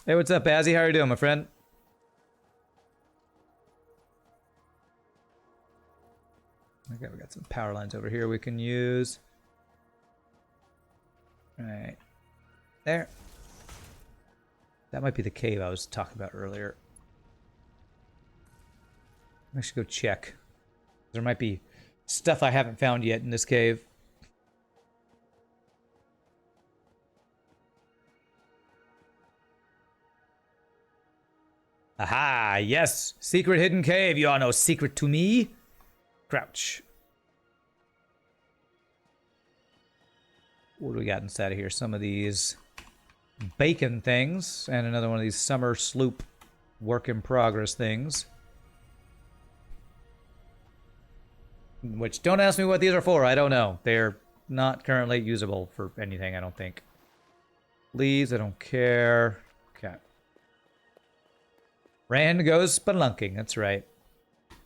Hey, what's up, Azzy? How are you doing, my friend? Okay, we got some power lines over here we can use. All right. There. That might be the cave I was talking about earlier. I should go check. There might be stuff I haven't found yet in this cave. Aha! Yes! Secret hidden cave! You are no secret to me! Crouch. What do we got inside of here? Some of these bacon things, and another one of these summer sloop work in progress things. Which, don't ask me what these are for, I don't know. They're not currently usable for anything, I don't think. Leaves, I don't care. Okay. Rand goes spelunking, that's right.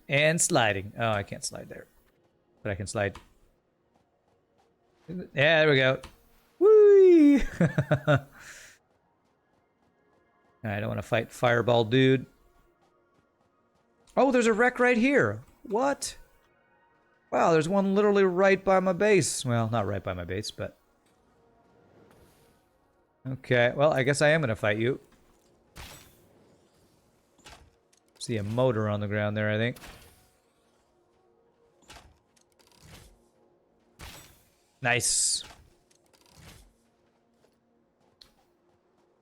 And sliding. Oh, I can't slide there. But I can slide. Yeah, there we go. Whee! I don't want to fight Fireball Dude. Oh, there's a wreck right here. What? Wow, there's one literally right by my base. Well, not right by my base, but... Okay, well, I guess I am going to fight you. See a motor on the ground there, I think. Nice.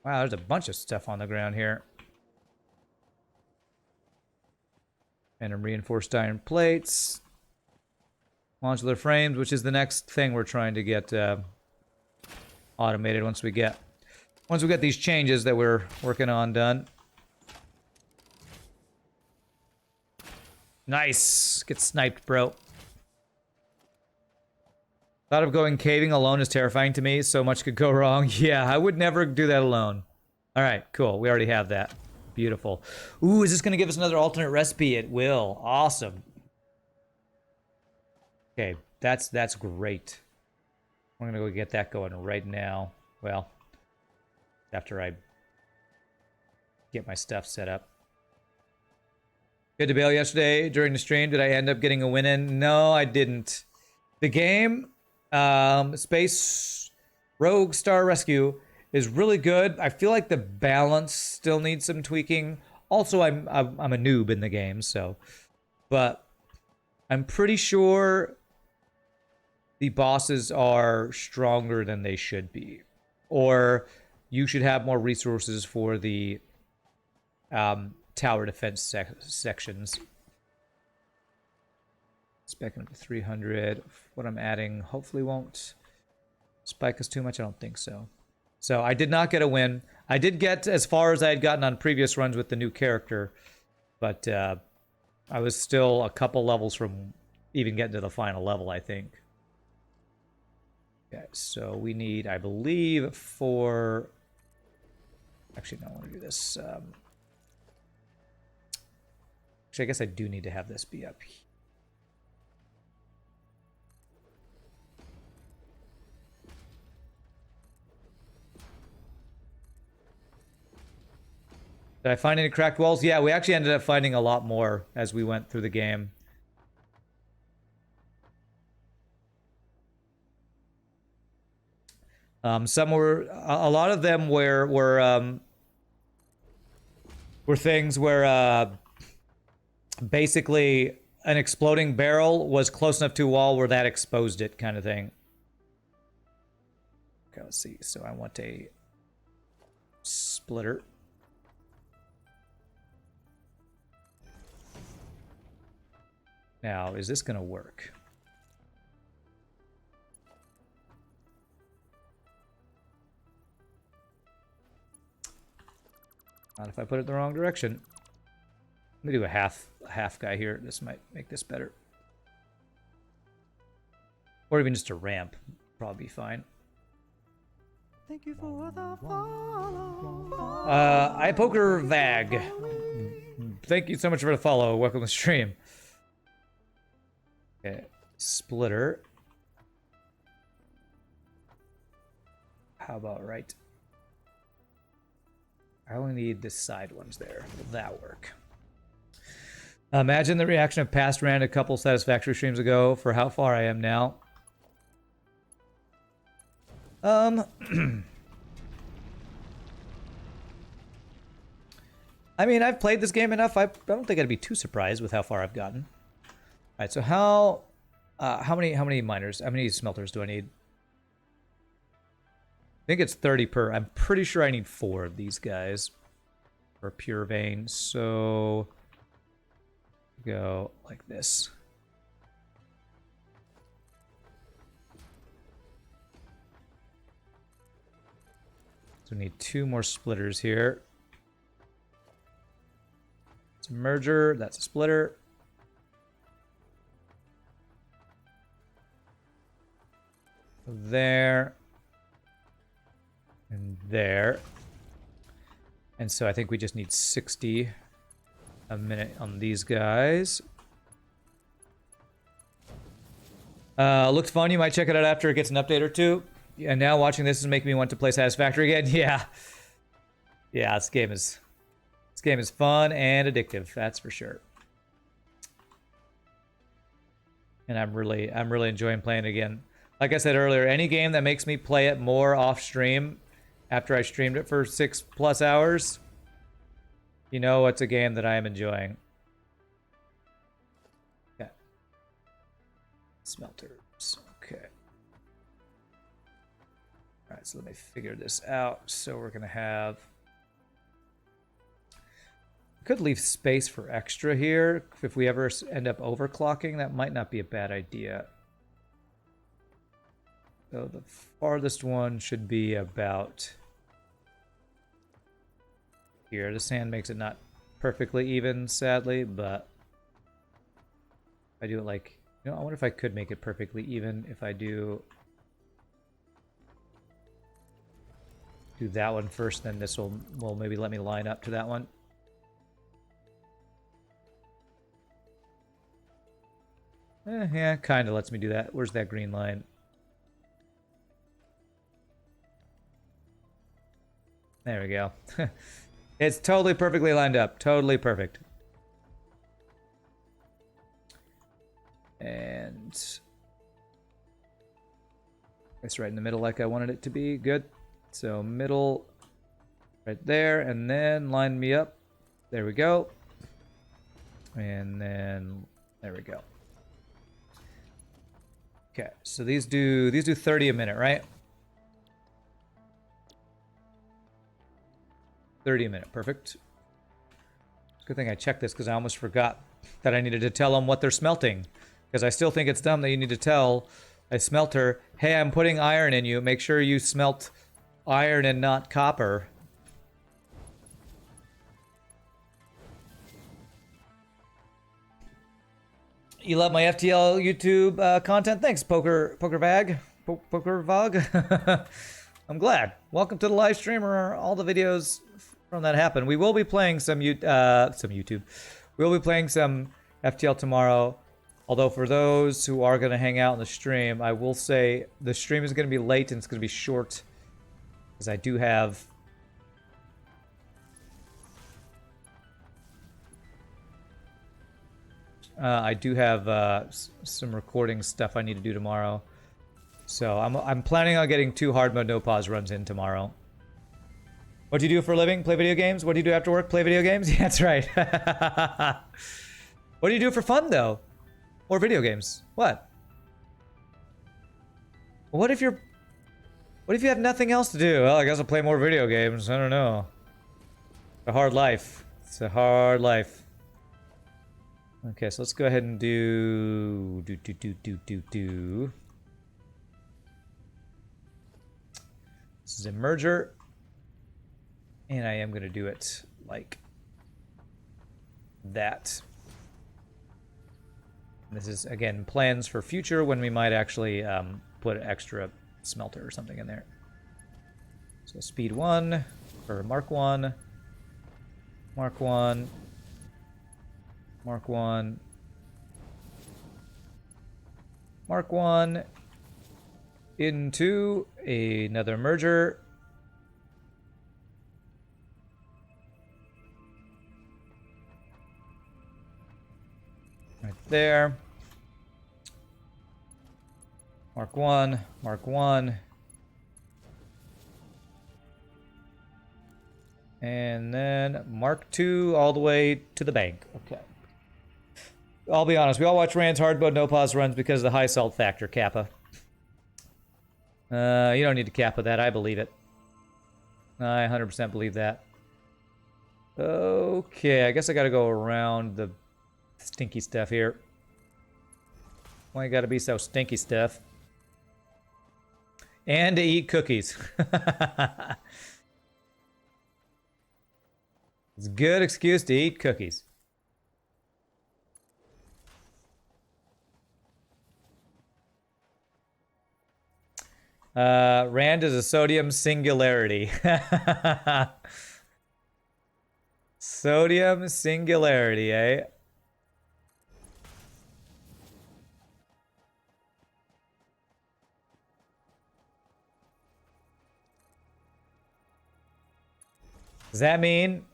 Wow, there's a bunch of stuff on the ground here. And reinforced iron plates. Modular frames, which is the next thing we're trying to get automated once we get these changes that we're working on done. Nice. Get sniped, bro. Thought of going caving alone is terrifying to me. So much could go wrong. Yeah, I would never do that alone. All right, cool. We already have that. Beautiful. Ooh, is this going to give us another alternate recipe? It will. Awesome. Okay, that's great. I'm going to go get that going right now. Well, after I get my stuff set up. Good to bail yesterday during the stream. Did I end up getting a win in? No, I didn't. The game... Space Rogue Star Rescue is really good. I feel like the balance still needs some tweaking. Also, I'm a noob in the game, so, but I'm pretty sure the bosses are stronger than they should be, or you should have more resources for the tower defense sections. Spec up to 300. What I'm adding hopefully won't spike us too much. I don't think so. So I did not get a win. I did get as far as I had gotten on previous runs with the new character, but I was still a couple levels from even getting to the final level, I think. Okay, so we need, I believe, for... Actually, no, I want to do this. Actually, I guess I do need to have this be up here. Did I find any cracked walls? Yeah, we actually ended up finding a lot more as we went through the game. Some were... A lot of them were things where basically an exploding barrel was close enough to a wall where that exposed it, kind of thing. Okay, let's see. So I want a splitter. Now, is this going to work? Not if I put it in the wrong direction. Let me do a half guy here. This might make this better. Or even just a ramp. Probably be fine. Thank you for the follow. iPoker Vag. Thank you so much for the follow. Welcome to the stream. Okay, splitter. How about right? I only need the side ones there. Will that work? Imagine the reaction of past ran a couple Satisfactory streams ago for how far I am now. I mean, I've played this game enough. I don't think I'd be too surprised with how far I've gotten. All right, so how many miners, how many smelters do I need? I think it's 30 per. I'm pretty sure I need 4 of these guys for pure vein. So go like this. So we need 2 more splitters here. It's a merger. That's a splitter. There. And there. And so I think we just need 60 a minute on these guys. Looked fun. You might check it out after it gets an update or two. And now watching this is making me want to play Satisfactory again. Yeah. Yeah, this game is fun and addictive, that's for sure. And I'm really enjoying playing it again. Like I said earlier, any game that makes me play it more off stream after I streamed it for 6+ hours, you know it's a game that I am enjoying. Okay. Smelters. Okay. All Alright, so let me figure this out. So we're gonna have... Could leave space for extra here. If we ever end up overclocking, that might not be a bad idea. So the farthest one should be about here. The sand makes it not perfectly even, sadly, but if I do it like... You know, I wonder if I could make it perfectly even if I do that one first, then this will maybe let me line up to that one. Yeah, kind of lets me do that. Where's that green line? There we go. It's totally perfectly lined up. Totally perfect. And it's right in the middle like I wanted it to be. Good. So middle right there, and then line me up. There we go. And then there we go. Okay, so these do 30 a minute, right? 30 a minute, perfect. Good thing I checked this because I almost forgot that I needed to tell them what they're smelting. Because I still think it's dumb that you need to tell a smelter, hey, I'm putting iron in you. Make sure you smelt iron and not copper. You love my FTL YouTube content? Thanks, Poker Vag. Poker Vog. I'm glad. Welcome to the live stream or all the videos from that happen. We will be playing some YouTube. We'll be playing some FTL tomorrow. Although for those who are going to hang out in the stream, I will say the stream is going to be late and it's going to be short. Because I do have... some recording stuff I need to do tomorrow. So I'm planning on getting 2 hard mode no pause runs in tomorrow. What do you do for a living? Play video games? What do you do after work? Play video games? Yeah, that's right. What do you do for fun though? Or video games? What? What if you have nothing else to do? Well, I guess I'll play more video games. I don't know. It's a hard life. It's a hard life. Okay, so let's go ahead and do This is a merger. And I am going to do it like that. This is, again, plans for future when we might actually put an extra smelter or something in there. So speed 1 for Mark 1. Mark 1. Mark 1. Mark 1 into another merger. Right there. Mark 1, Mark 1. And then Mark 2 all the way to the bank. Okay. I'll be honest, we all watch Rand's hard mode no pause runs because of the high salt factor, Kappa. You don't need to Kappa that, I believe it. I 100% believe that. Okay, I guess I gotta go around the stinky stuff here. Why you gotta be so stinky stuff? And to eat cookies. It's a good excuse to eat cookies. Rand is a sodium singularity. Sodium singularity, eh? Does that mean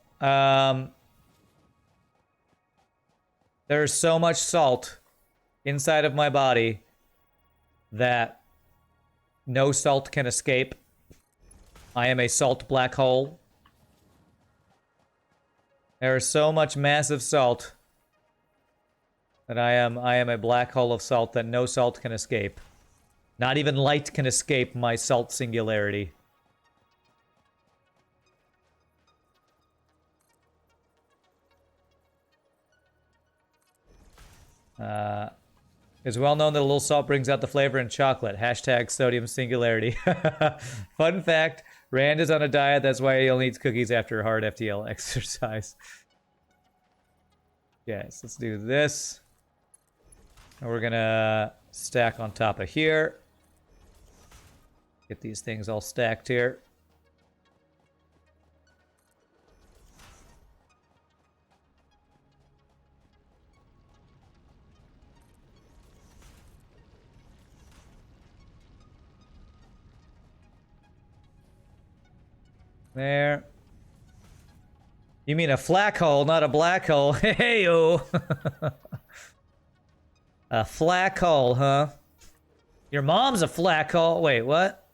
there's so much salt inside of my body that no salt can escape? I am a salt black hole. There is so much massive salt that I am a black hole of salt that no salt can escape. Not even light can escape my salt singularity. It's well known that a little salt brings out the flavor in chocolate. Hashtag sodium singularity. Fun fact, Rand is on a diet. That's why he only eats cookies after hard FTL exercise. Yes, let's do this. And we're gonna stack on top of here. Get these things all stacked here. There. You mean a flak hole, not a black hole. Hey-yo. A flak hole, huh? Your mom's a flak hole. Wait, what?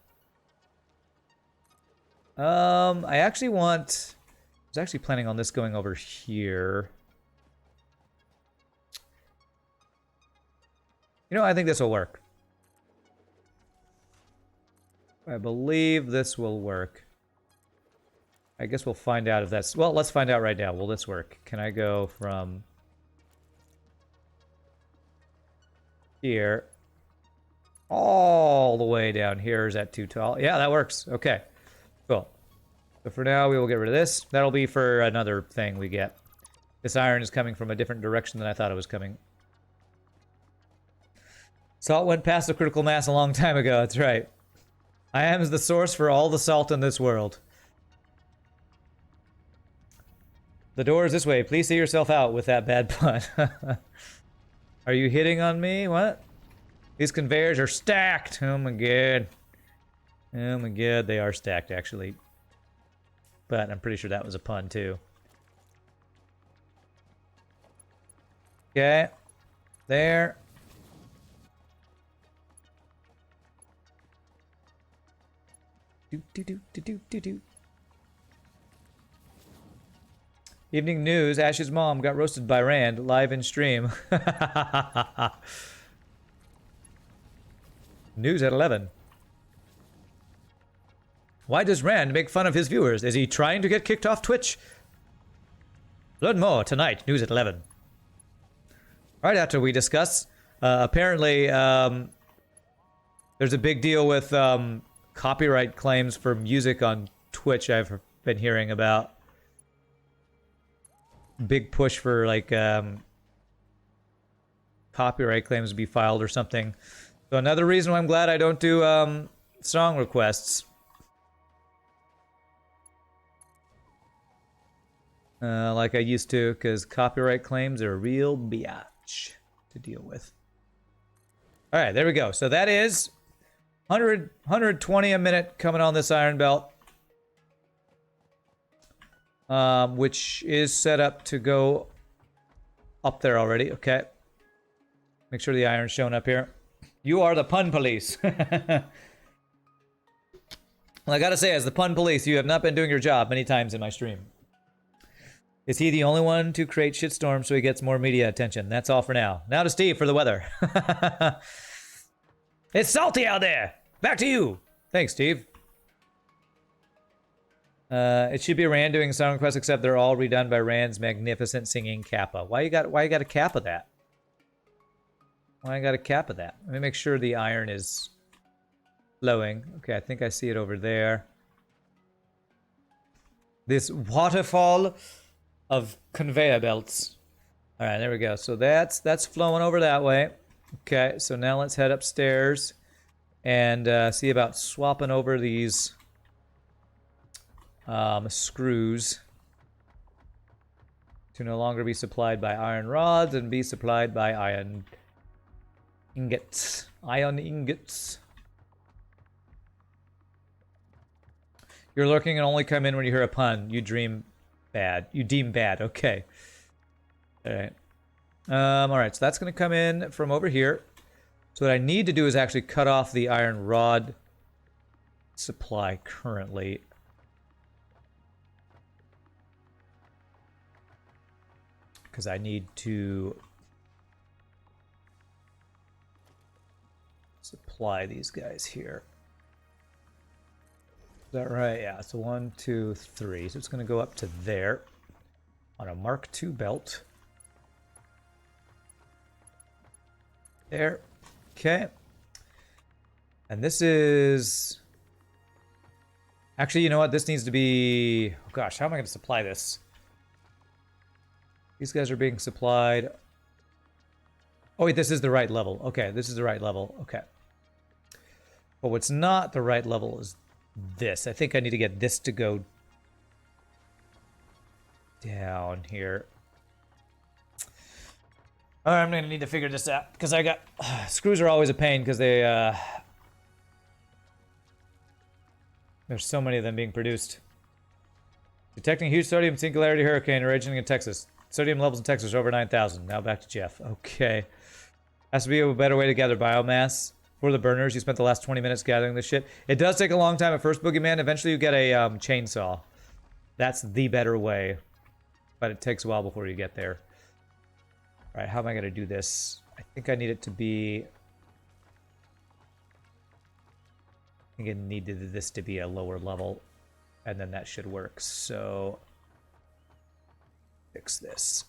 I actually want... I was actually planning on this going over here. You know, I think this will work. I believe this will work. I guess we'll find out if that's... Well, let's find out right now. Will this work? Can I go from... here all the way down here? Is that too tall? Yeah, that works. Okay, cool. So for now, we will get rid of this. That'll be for another thing we get. This iron is coming from a different direction than I thought it was coming. Salt went past the critical mass a long time ago. That's right. I am the source for all the salt in this world. The door is this way. Please see yourself out with that bad pun. Are you hitting on me? What? These conveyors are stacked. Oh my god. Oh my god, they are stacked actually. But I'm pretty sure that was a pun too. Okay. There. Do do do do do do do. Evening news, Ash's mom got roasted by Rand live in stream. News at 11. Why does Rand make fun of his viewers? Is he trying to get kicked off Twitch? Learn more tonight, news at 11. Right after we discuss, apparently there's a big deal with copyright claims for music on Twitch I've been hearing about. Big push for like copyright claims to be filed or something. So another reason why I'm glad I don't do song requests. Like I used to, because copyright claims are a real biatch to deal with. Alright, there we go. So that is 120 a minute coming on this iron belt. Which is set up to go up there already. Okay. Make sure the iron's showing up here. You are the pun police. Well, I gotta say, as the pun police, you have not been doing your job many times in my stream. Is he the only one to create shitstorm so he gets more media attention? That's all for now. Now to Steve for the weather. It's salty out there. Back to you. Thanks, Steve. It should be Rand doing song requests, except they're all redone by Rand's magnificent singing kappa. Why you got a cap of that? Why I got a cap of that? Let me make sure the iron is flowing. Okay, I think I see it over there. This waterfall of conveyor belts. All right, there we go. So that's flowing over that way. Okay, so now let's head upstairs and see about swapping over these screws to no longer be supplied by iron rods and be supplied by iron ingots. Iron ingots. You're lurking and only come in when you hear a pun. You dream bad. You deem bad. Okay. Alright. Alright, so that's going to come in from over here. So what I need to do is actually cut off the iron rod supply currently. Because I need to supply these guys here. Is that right? Yeah, so 1, 2, 3. So it's going to go up to there on a Mark II belt. There. Okay. And this is... Actually, you know what? This needs to be... Oh gosh, how am I going to supply this? These guys are being supplied... Oh wait, this is the right level. Okay, this is the right level. Okay. But what's not the right level is this. I think I need to get this to go down here. All right, I'm going to need to figure this out because I got... screws are always a pain because they... There's so many of them being produced. Detecting huge sodium singularity hurricane originating in Texas. Sodium levels in Texas are over 9,000. Now back to Jeff. Okay. Has to be a better way to gather biomass. For the burners, you spent the last 20 minutes gathering this shit. It does take a long time at first, Boogeyman. Eventually you get a chainsaw. That's the better way. But it takes a while before you get there. Alright, how am I going to do this? I think I need it to be... I think I needed this to be a lower level. And then that should work. So... fix this.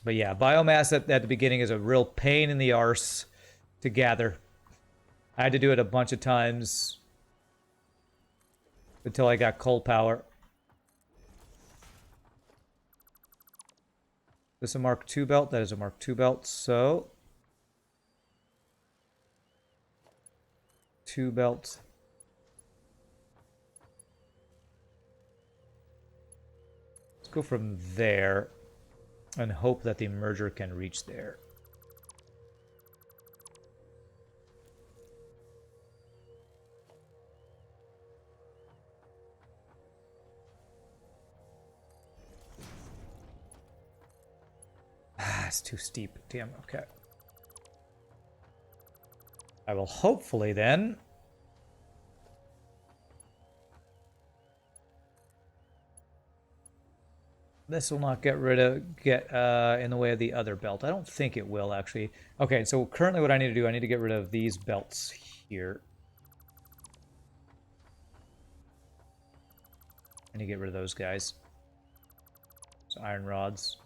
But yeah, biomass at the beginning is a real pain in the arse to gather. I had to do it a bunch of times until I got coal power. This is a Mark II belt. That is a Mark II belt. So 2 belt. Let's go from there and hope that the merger can reach there. Ah, it's too steep. Damn, okay. I will hopefully then this will not get in the way of the other belt. I don't think it will actually. Okay, so currently what I need to do, I need to get rid of these belts here. I need to get rid of those guys. So iron rods.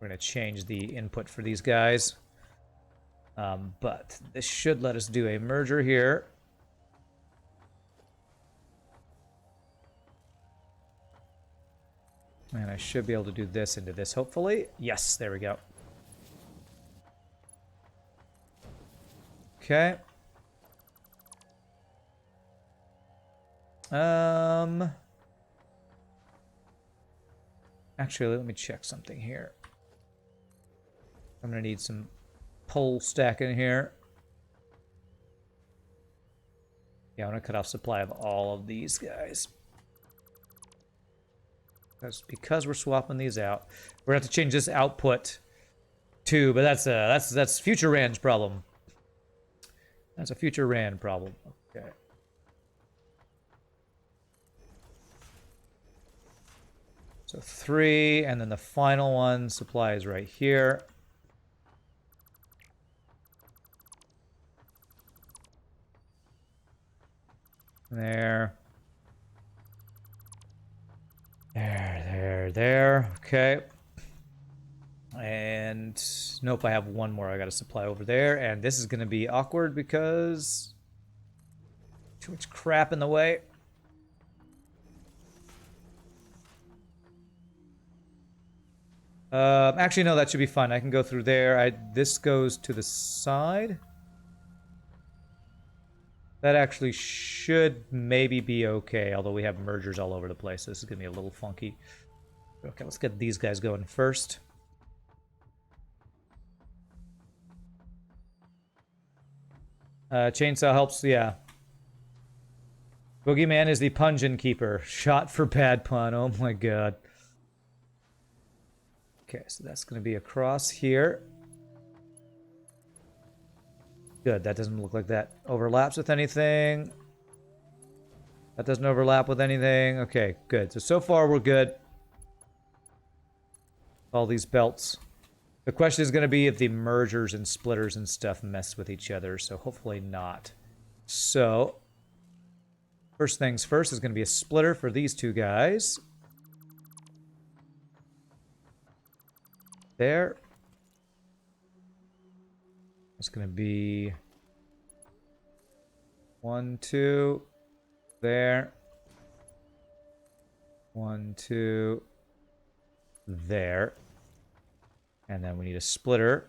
We're going to change the input for these guys. But this should let us do a merger here. And I should be able to do this into this, hopefully. Yes, there we go. Okay. Actually, let me check something here. I'm going to need some pole stack in here. Yeah, I'm going to cut off supply of all of these guys. That's because we're swapping these out. We're gonna have to change this output too, but that's future Rand's problem. That's a future Rand problem. Okay. So 3, and then the final one supply is right here. There. There. Okay. And nope, I have one more I got to supply over there. And this is going to be awkward because too much crap in the way. Actually, no, that should be fine. I can go through there. This goes to the side. That actually should maybe be okay, although we have mergers all over the place. This is going to be a little funky. Okay, let's get these guys going first. Chainsaw helps, yeah. Boogeyman is the pungent keeper. Shot for bad pun. Oh my god. Okay, so that's going to be across here. Good, that doesn't look like that overlaps with anything. That doesn't overlap with anything. Okay, good. So far we're good. All these belts. The question is going to be if the mergers and splitters and stuff mess with each other, so hopefully not. So, first things first is going to be a splitter for these two guys. There. It's going to be 1, 2, there. 1, 2, there. And then we need a splitter.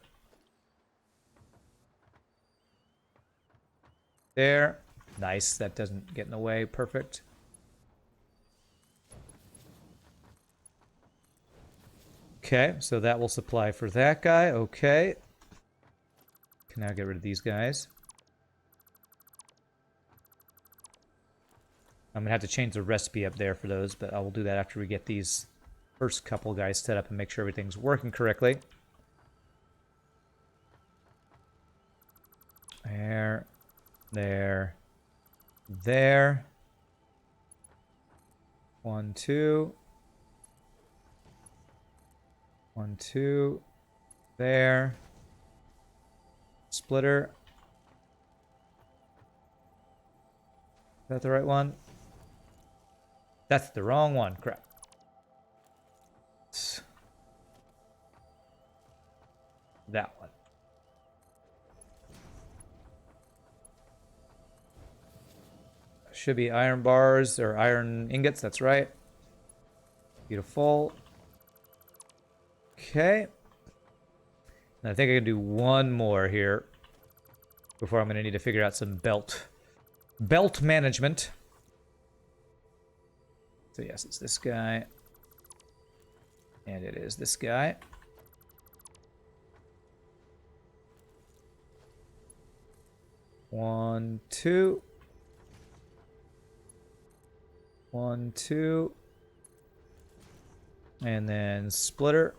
There. Nice, that doesn't get in the way. Perfect. Okay, so that will supply for that guy. Okay. Can now get rid of these guys. I'm gonna have to change the recipe up there for those, but I will do that after we get these first couple guys set up and make sure everything's working correctly. There, there, there. 1, 2. 1, 2. There. Splitter. Is that the right one? That's the wrong one. Crap. That one. Should be iron bars or iron ingots. That's right. Beautiful. Okay. And I think I can do one more here before I'm going to need to figure out some belt management. So yes, it's this guy. And it is this guy. One, two. 1, 2. And then splitter.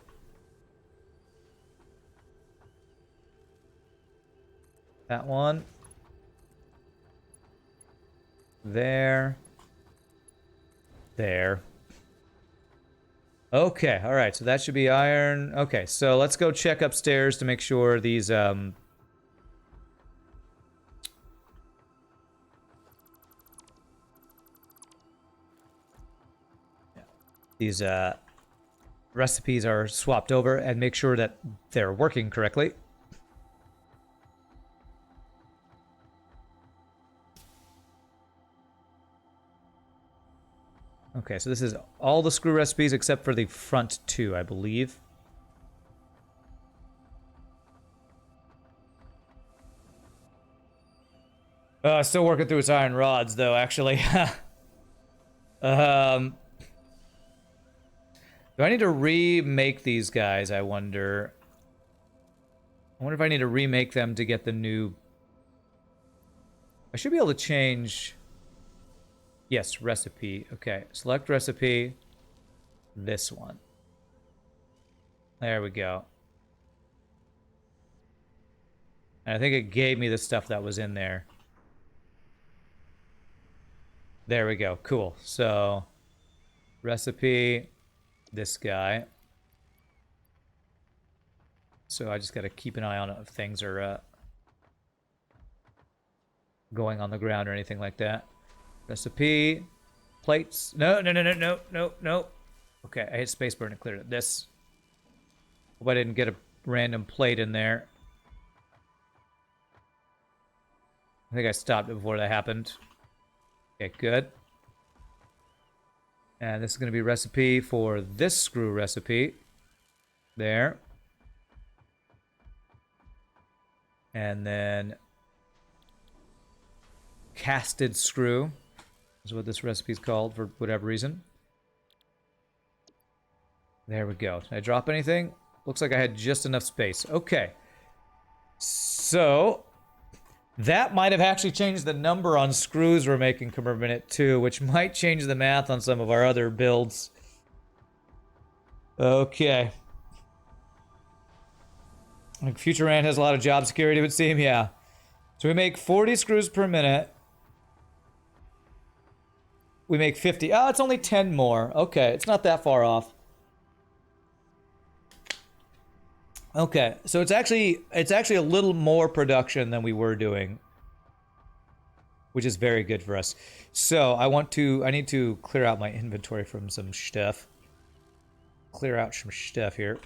That one. There. There. Okay, alright, so that should be iron. Okay, so let's go check upstairs to make sure these, recipes are swapped over and make sure that they're working correctly. Okay, so this is all the screw recipes except for the front two, I believe. Still working through its iron rods, though, actually. Do I need to remake these guys, I wonder? I wonder if I need to remake them to get the new... I should be able to change... Yes, recipe. Okay, select recipe. This one. There we go. And I think it gave me the stuff that was in there. There we go. Cool. So, recipe, this guy. So I just got to keep an eye on it if things are going on the ground or anything like that. Recipe, plates. No. Okay, I hit spacebar and it cleared it. This. Hope I didn't get a random plate in there. I think I stopped it before that happened. Okay, good. And this is going to be recipe for this screw recipe. There. And then casted screw is what this recipe is called for whatever reason. There we go. Did I drop anything? Looks like I had just enough space. Okay. So that might have actually changed the number on screws we're making per minute too, which might change the math on some of our other builds. Okay. Future Rand has a lot of job security, it would seem, yeah. So we make 40 screws per minute. We make 50. Oh, it's only 10 more. Okay, it's not that far off. Okay, so it's actually a little more production than we were doing, which is very good for us. So I need to clear out my inventory from some stuff. Clear out some stuff here.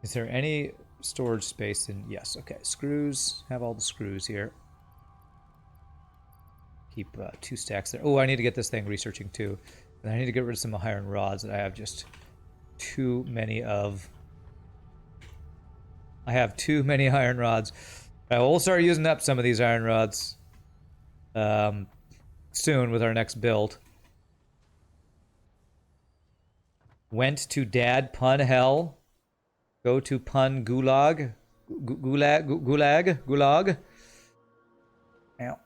Is there any storage space in? Yes. Okay, screws. Have all the screws here. Keep 2 stacks there. Oh, I need to get this thing researching too. And I need to get rid of some iron rods that I have just too many of. I have too many iron rods. I will start using up some of these iron rods soon with our next build. Went to dad pun hell. Go to pun gulag. Gulag. Ow.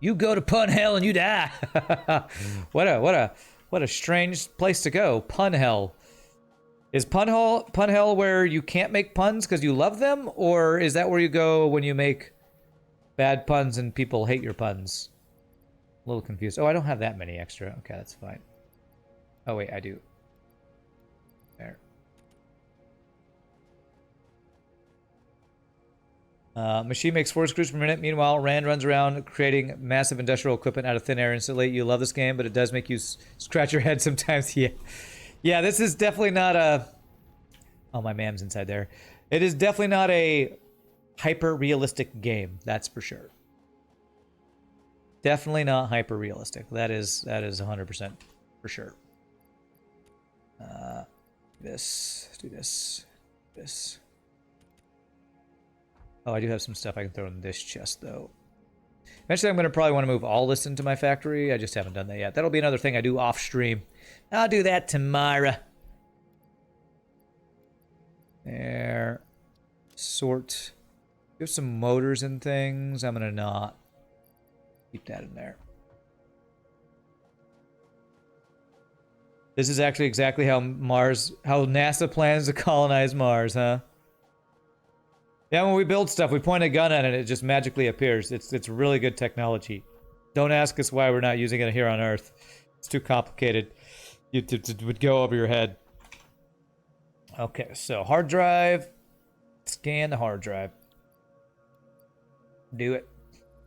You go to pun hell and you die. What a strange place to go. Pun hell. Is pun hell where you can't make puns because you love them, or is that where you go when you make bad puns and people hate your puns? A little confused. Oh, I don't have that many extra. Okay, that's fine. Oh wait, I do. There. Machine makes 4 screws per minute. Meanwhile, Rand runs around creating massive industrial equipment out of thin air instantly. You love this game, but it does make you scratch your head sometimes. Yeah. Yeah, this is definitely not a... Oh, my mam's inside there. It is definitely not a hyper-realistic game. That's for sure. Definitely not hyper-realistic. That is 100% for sure. This. Do this. This. Oh, I do have some stuff I can throw in this chest, though. Eventually, I'm going to probably want to move all this into my factory. I just haven't done that yet. That'll be another thing I do off-stream. I'll do that tomorrow. There. Sort. There's some motors and things. I'm going to not keep that in there. This is actually exactly how NASA plans to colonize Mars, huh? Yeah, when we build stuff, we point a gun at it, it just magically appears. It's really good technology. Don't ask us why we're not using it here on Earth. It's too complicated. It would go over your head. Okay, so hard drive. Scan the hard drive. Do it.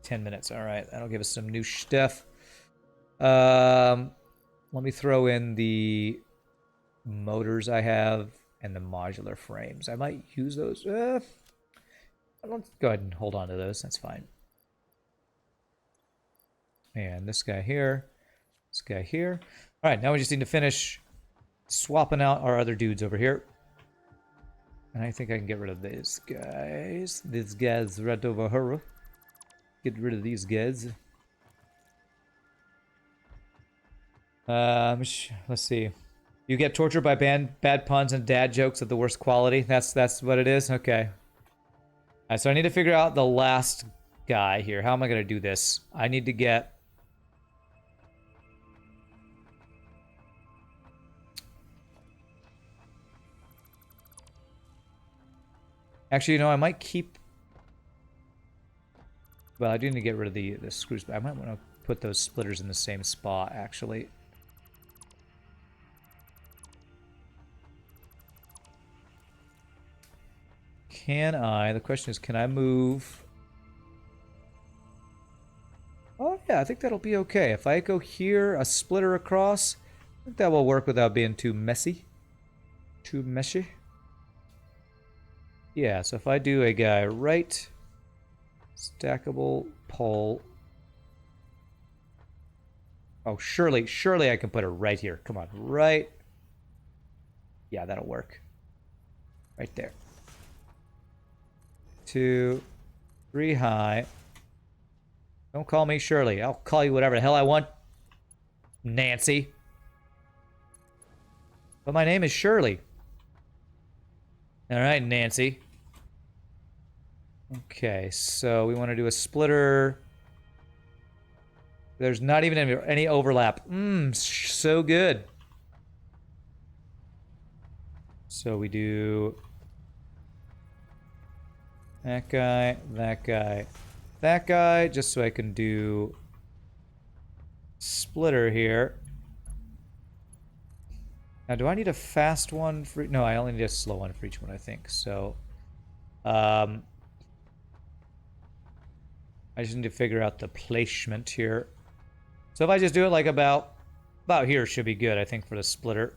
10 minutes. All right, that'll give us some new stuff. Let me throw in the motors I have and the modular frames. I might use those. Let's go ahead and hold on to those. That's fine. And this guy here. This guy here. All right, now we just need to finish swapping out our other dudes over here. And I think I can get rid of these guys. These guys right over here. Get rid of these guys. Let's see. You get tortured by bad puns and dad jokes of the worst quality. That's what it is? Okay. Alright, so I need to figure out the last guy here. How am I going to do this? I need to get... Actually, you know, I might keep... Well, I do need to get rid of the screws, but I might want to put those splitters in the same spot, actually. Can I... The question is, can I move... Oh, yeah, I think that'll be okay. If I go here, a splitter across, I think that will work without being too messy. Too meshy. Yeah, so if I do a guy right, stackable pole. Oh, surely I can put it right here. Come on, right. Yeah, that'll work. Right there. 2, 3 high. Don't call me Shirley. I'll call you whatever the hell I want, Nancy. But my name is Shirley. All right, Nancy. Okay, so we want to do a splitter. There's not even any overlap. So good. So we do that guy, that guy, that guy, just so I can do splitter here. Now, do I need a fast one for... No, I only need a slow one for each one, I think. So, I just need to figure out the placement here. So if I just do it like about here should be good, I think, for the splitter.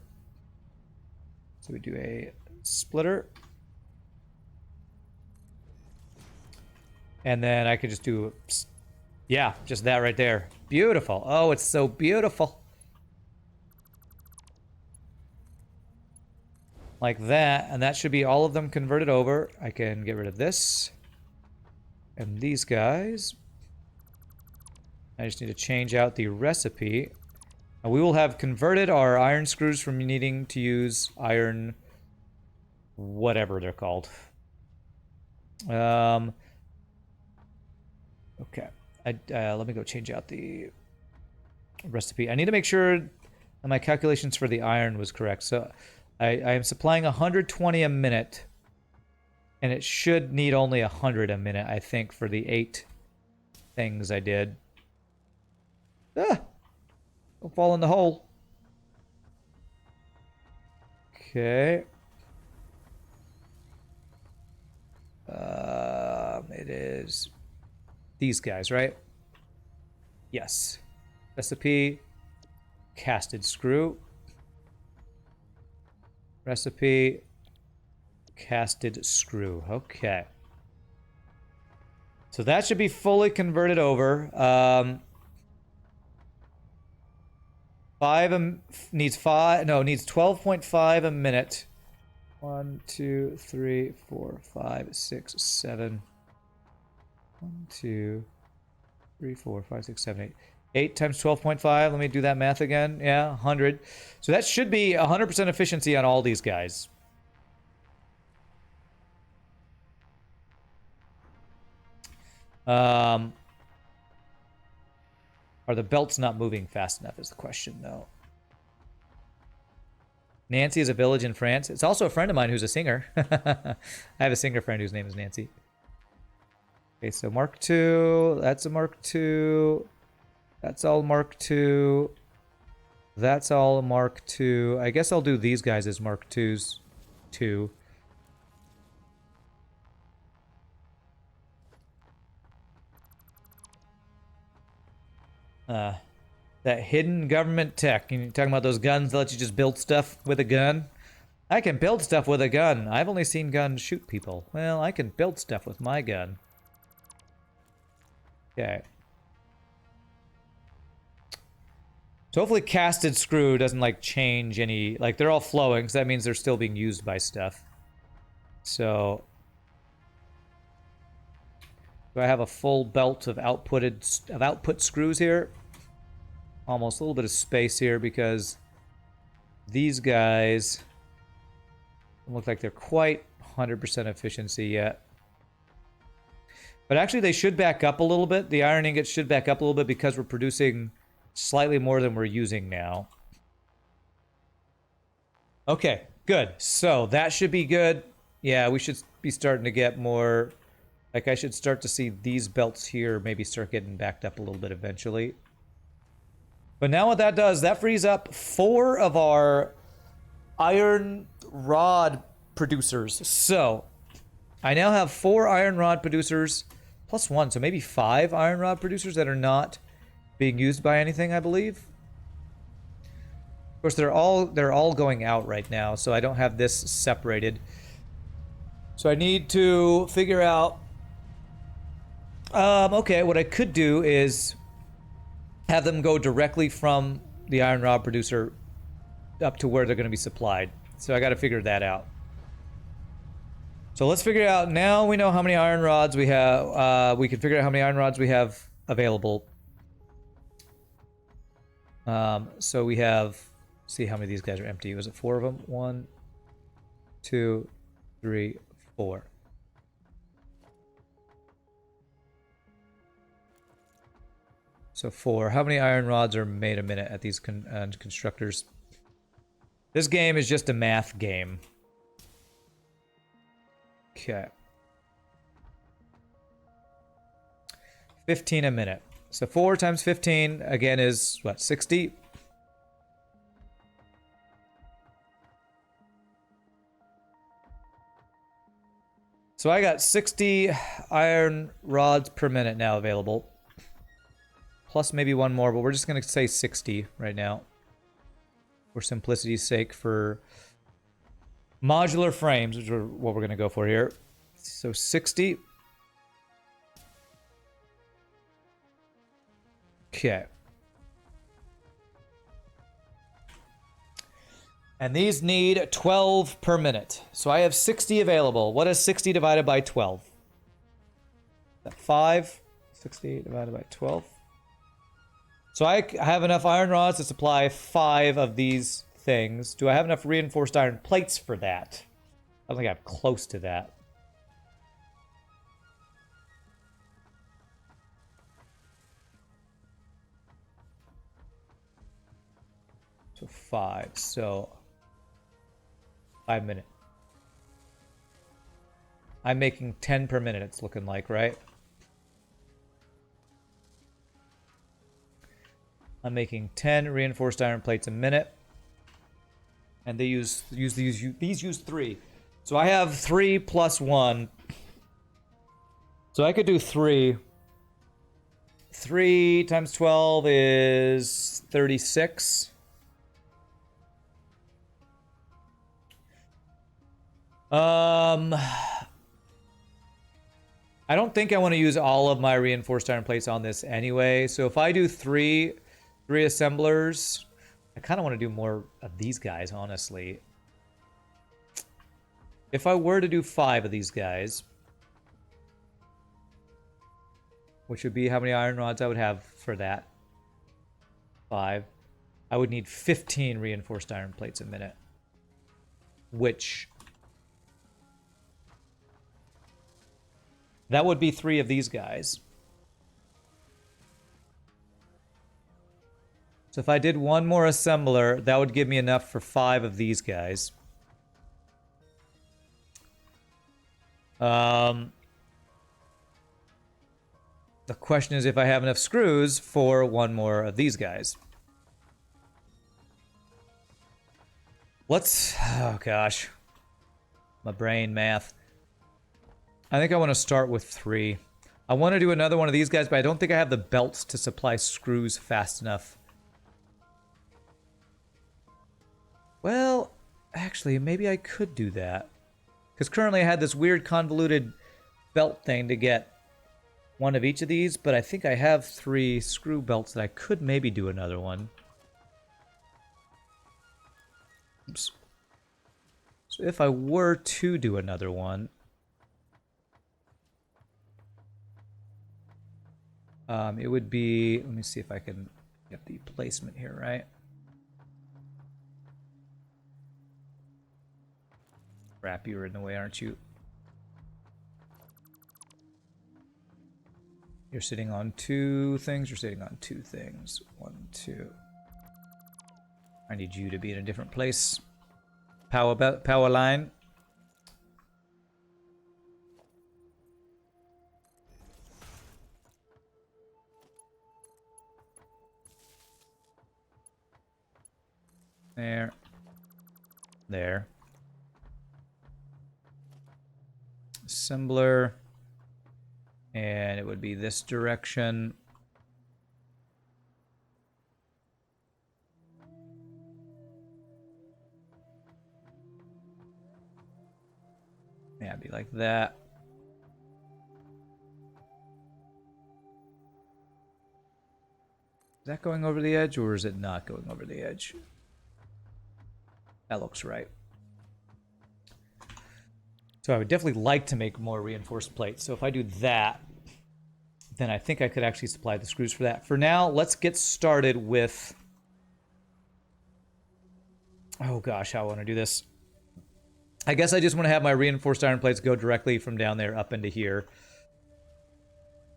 So we do a splitter. And then I could just do... Yeah, just that right there. Beautiful. Oh, it's so beautiful. Like that, and that should be all of them converted over. I can get rid of this. And these guys. I just need to change out the recipe. And we will have converted our iron screws from needing to use iron... whatever they're called. Okay. Let me go change out the recipe. I need to make sure that my calculations for the iron was correct. So... I am supplying 120 a minute, and it should need only 100 a minute, I think, for the 8 things I did. Ah! Don't fall in the hole. Okay. It is these guys, right? Yes. Recipe, casted screw. Recipe, casted screw. Okay. So that should be fully converted over. Needs 12.5 a minute. 1, 2, 3, 4, 5, 6, 7. 1, 2, 3, 4, 5, 6, 7, 8. 8 times 12.5. Let me do that math again. Yeah, 100. So that should be 100% efficiency on all these guys. Are the belts not moving fast enough is the question, though. Nancy is a village in France. It's also a friend of mine who's a singer. I have a singer friend whose name is Nancy. Okay, so Mark II. That's a Mark II. That's all Mark II. That's all Mark II. I guess I'll do these guys as Mark IIs too. That hidden government tech. You talking about those guns that let you just build stuff with a gun? I can build stuff with a gun. I've only seen guns shoot people. Well, I can build stuff with my gun. Okay. So hopefully casted screw doesn't like change any, like they're all flowing, so that means they're still being used by stuff. So do I have a full belt of output screws here? Almost a little bit of space here because these guys don't look like they're quite 100% efficiency yet. But actually they should back up a little bit. The iron ingots should back up a little bit because we're producing slightly more than we're using now. Okay, good. So that should be good. Yeah, we should be starting to get more... Like, I should start to see these belts here maybe start getting backed up a little bit eventually. But now what that does, that frees up 4 of our iron rod producers. So, I now have 4 iron rod producers plus 1, so maybe 5 iron rod producers that are not being used by anything, I believe. Of course, they're all going out right now, so I don't have this separated. So I need to figure out... okay, what I could do is have them go directly from the iron rod producer up to where they're going to be supplied. So I got to figure that out. So let's figure it out. Now we know how many iron rods we have. We can figure out how many iron rods we have available. So we have... See how many of these guys are empty. Was it 4 of them? 1, 2, 3, 4. So 4. How many iron rods are made a minute at these constructors? This game is just a math game. Okay. 15 a minute. So 4 times 15, again, is, what, 60? So I got 60 iron rods per minute now available. Plus maybe one more, but we're just going to say 60 right now. For simplicity's sake, for modular frames, which is what we're going to go for here. So 60. Okay. And these need 12 per minute. So I have 60 available. What is 60 divided by 12? Is that 5? 60 divided by 12. So I have enough iron rods to supply 5 of these things. Do I have enough reinforced iron plates for that? I don't think I'm close to that. So 5. So 5 minutes. I'm making 10 per minute, it's looking like, right? I'm making 10 reinforced iron plates a minute. And these use 3. So I have 3 plus 1. So I could do 3. 3 times 12 is 36. I don't think I want to use all of my reinforced iron plates on this anyway. So if I do three assemblers, I kind of want to do more of these guys, honestly. If I were to do 5 of these guys, which would be how many iron rods I would have for that? 5. I would need 15 reinforced iron plates a minute. Which... that would be 3 of these guys. So if I did one more assembler, that would give me enough for 5 of these guys. The question is if I have enough screws for one more of these guys. Oh gosh. My brain math. I think I want to start with 3. I want to do another one of these guys, but I don't think I have the belts to supply screws fast enough. Well, actually, maybe I could do that. Because currently I had this weird convoluted belt thing to get one of each of these, but I think I have 3 screw belts that I could maybe do another one. Oops. So if I were to do another one... it would be... let me see if I can get the placement here, right? Crap, you're in the way, aren't you? You're sitting on 2 things. You're sitting on 2 things. 1, 2. I need you to be in a different place. Power line. There. There. Assembler. And it would be this direction. Yeah, it'd be like that. Is that going over the edge, or is it not going over the edge? That looks right. So I would definitely like to make more reinforced plates. So if I do that, then I think I could actually supply the screws for that. For now, let's get started with... oh gosh, how I want to do this. I guess I just want to have my reinforced iron plates go directly from down there up into here.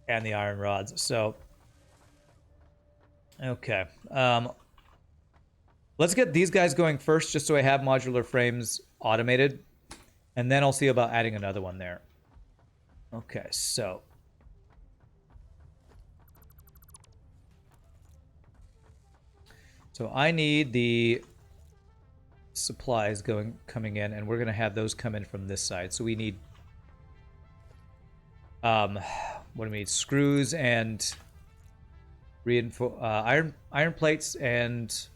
And the iron rods. So... okay. Let's get these guys going first, just so I have modular frames automated. And then I'll see about adding another one there. Okay, so... so I need the supplies coming in, and we're going to have those come in from this side. So we need What do we need? Screws and iron plates and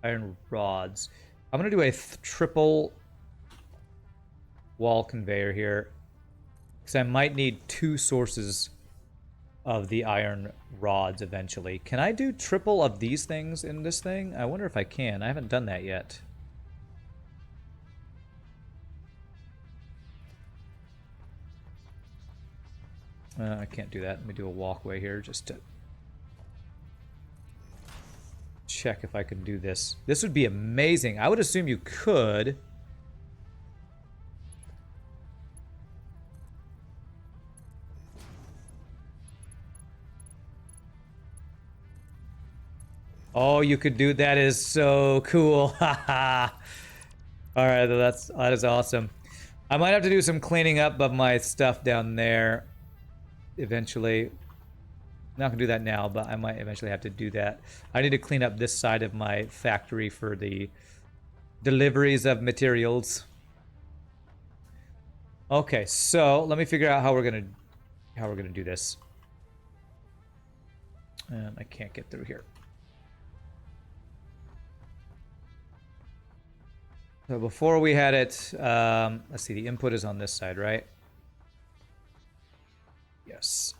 iron rods. I'm gonna do a triple wall conveyor here because I might need 2 sources of the iron rods eventually. Can I do triple of these things in this thing? I wonder if I can. I haven't done that yet. I can't do that. Let me do a walkway here just to check if I can do this. This would be amazing. I would assume you could. Oh, you could do that. Is so cool. Haha. All right, that is awesome. I might have to do some cleaning up of my stuff down there eventually. I'm not gonna do that now, but I might eventually have to do that. I need to clean up this side of my factory for the deliveries of materials. Okay, so let me figure out how we're gonna do this. And I can't get through here. So before we had it, let's see, the input is on this side, right? Yes.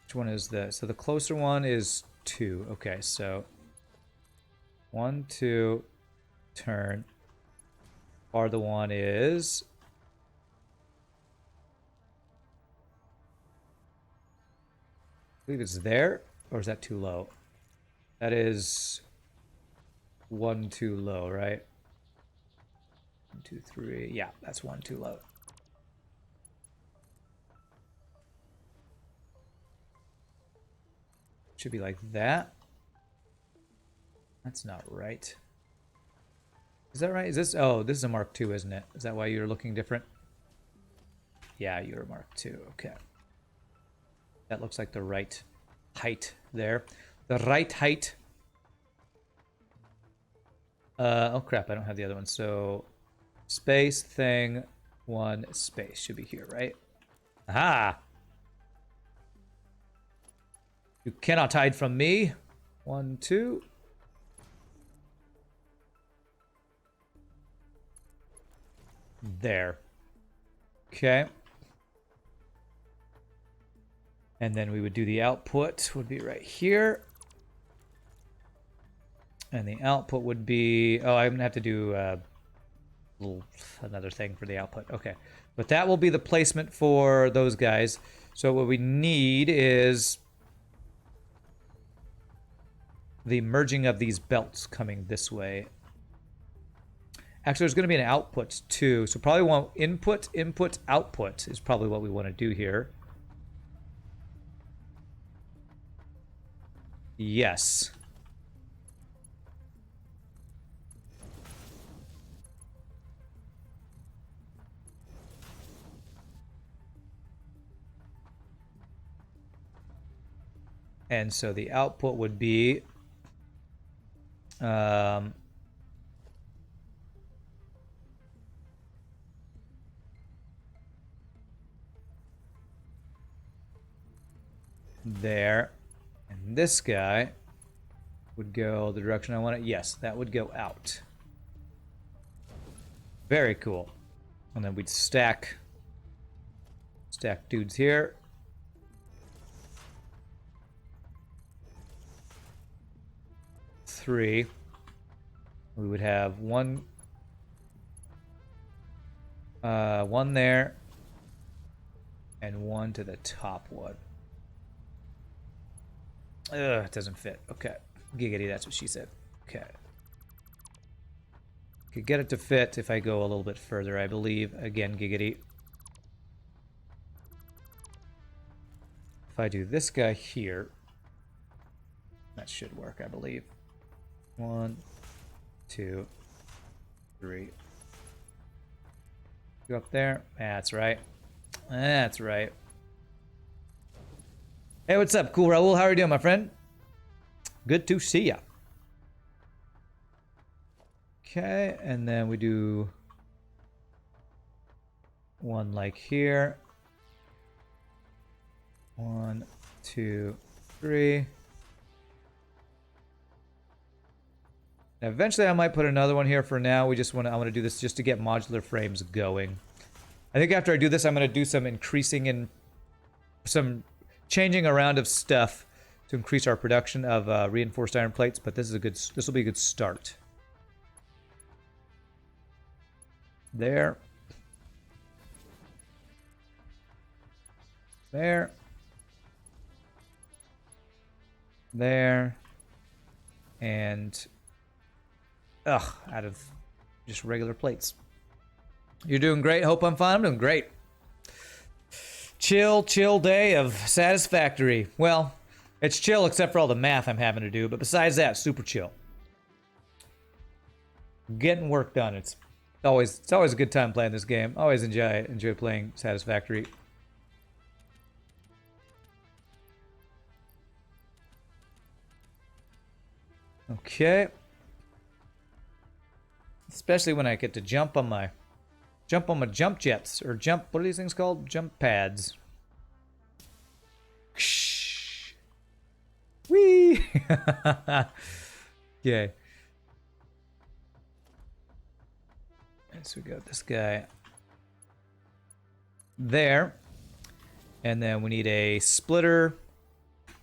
Which one is the, so the closer one is 2. Okay, so 1, 2, turn. Farther one is, I believe it's there, or is that too low? That is 1 too low, right? 1, 2, 3. Yeah, that's 1 too low. Should be like that. That's not right. Is that right? Is this? Oh, this is a Mark II, isn't it? Is that why you're looking different? Yeah, you're a Mark II. Okay. That looks like the right height there. The right height. Oh crap, I don't have the other one. So space thing 1 space should be here, right? Aha! You cannot hide from me. 1, 2. There. Okay. And then we would do the output would be right here. And the output would be, oh, I'm gonna have to do another thing for the output. Okay. But that will be the placement for those guys. So what we need is the merging of these belts coming this way. Actually, there's going to be an output too. So probably want input, input, output is probably what we want to do here. Yes. And so the output would be there. And this guy would go the direction I want it. Yes, that would go out. Very cool. And then we'd stack dudes here. Three. We would have one there and one to the top one. Ugh, it doesn't fit. Okay. Giggity, that's what she said. Okay. Could get it to fit if I go a little bit further, I believe. Again, giggity. If I do this guy here, that should work, I believe. 1, 2, 3. Go up there. That's right. That's right. Hey, what's up? Cool, Raul. How are you doing, my friend? Good to see ya. Okay, and then we do one like here. 1, 2, 3. Now, eventually I might put another one here. For now, I want to do this just to get modular frames going. I think after I do this, I'm going to do some increasing and some changing around of stuff to increase our production of reinforced iron plates, but this will be a good start. There. There. There. And out of just regular plates. You're doing great. Hope I'm fine. I'm doing great. Chill day of Satisfactory. Well, it's chill except for all the math I'm having to do, but besides that, super chill. Getting work done. It's always a good time playing this game. Always enjoy playing Satisfactory. Okay. Especially when I get to jump on my jump jets, or what are these things called? Jump pads. Whee! Okay. So we got this guy there. And then we need a splitter.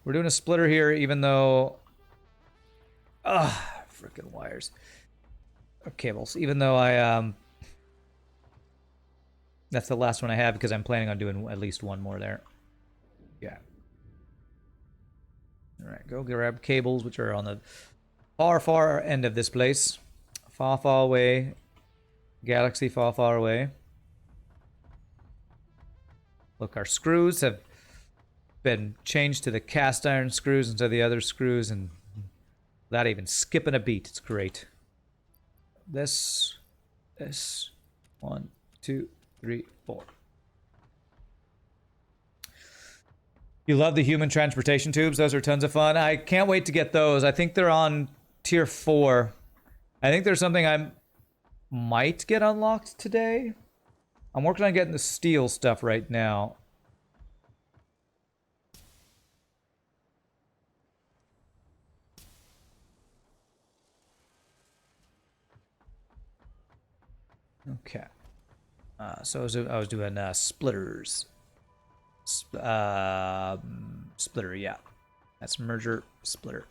We're doing a splitter here, even though... freaking wires. Or cables. Even though that's the last one I have, because I'm planning on doing at least one more there. Yeah. Alright, go grab cables, which are on the far end of this place. Far away. Galaxy far away. Look, our screws have been changed to the cast iron screws instead of the other screws, and without even skipping a beat. It's great. This. 1, 2, 3, 4. You love the human transportation tubes. Those are tons of fun. I can't wait to get those. I think they're on tier 4. I think there's something I might get unlocked today. I'm working on getting the steel stuff right now. Okay. So I was doing splitters. Splitter, yeah. That's merger splitter.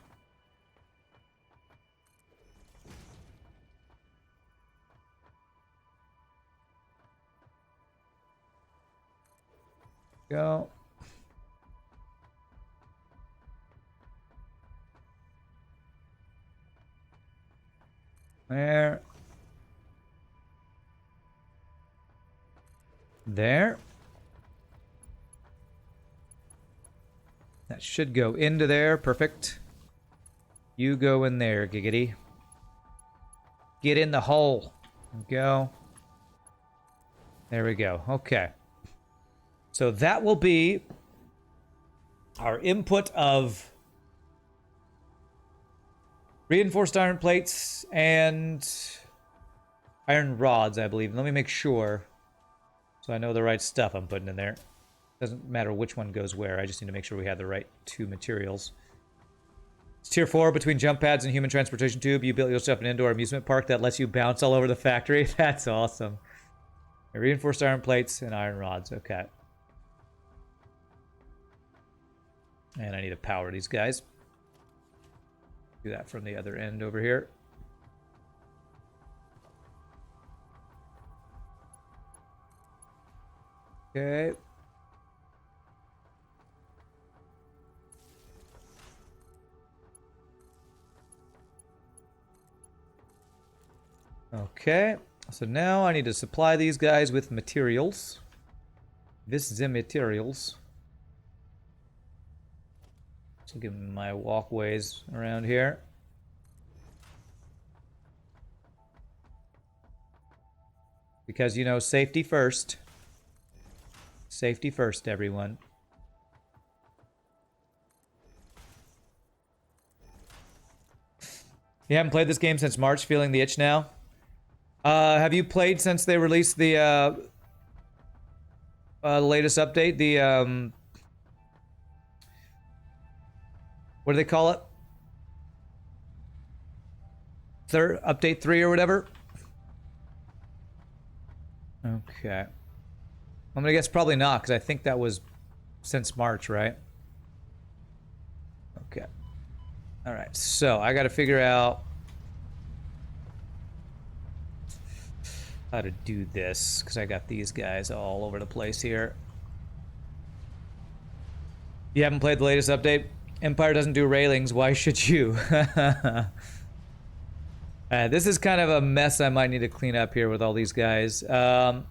Go. There. There. That should go into there. Perfect. You go in there, Giggity. Get in the hole. Go. There we go. Okay. So that will be our input of reinforced iron plates and iron rods, I believe. Let me make sure so I know the right stuff I'm putting in there. Doesn't matter which one goes where. I just need to make sure we have the right 2 materials. It's tier 4 between jump pads and human transportation tube. You built yourself an indoor amusement park that lets you bounce all over the factory. That's awesome. Reinforced iron plates and iron rods. Okay. And I need to power these guys. Do that from the other end over here. Okay. Okay. So now I need to supply these guys with materials. This is the materials. So give them my walkways around here. Because, you know, safety first. Safety first, everyone. You haven't played this game since March, feeling the itch now? Have you played since they released the latest update? The what do they call it? Update 3 or whatever? Okay. I'm gonna guess probably not, because I think that was since March, right? Okay. Alright, so I gotta figure out how to do this, because I got these guys all over the place here. You haven't played the latest update? Empire doesn't do railings, why should you? This is kind of a mess I might need to clean up here with all these guys. I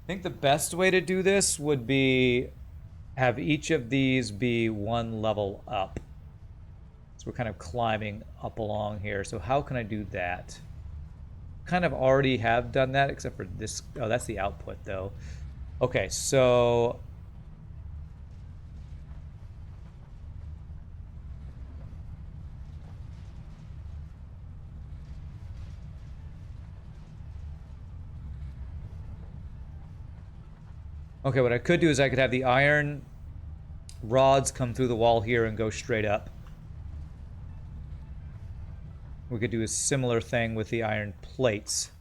think the best way to do this would be have each of these be one level up. So we're kind of climbing up along here. So how can I do that? Kind of already have done that, except for this. Oh, that's the output, though. Okay, so... Okay, what I could do is I could have the iron rods come through the wall here and go straight up. We could do a similar thing with the iron plates.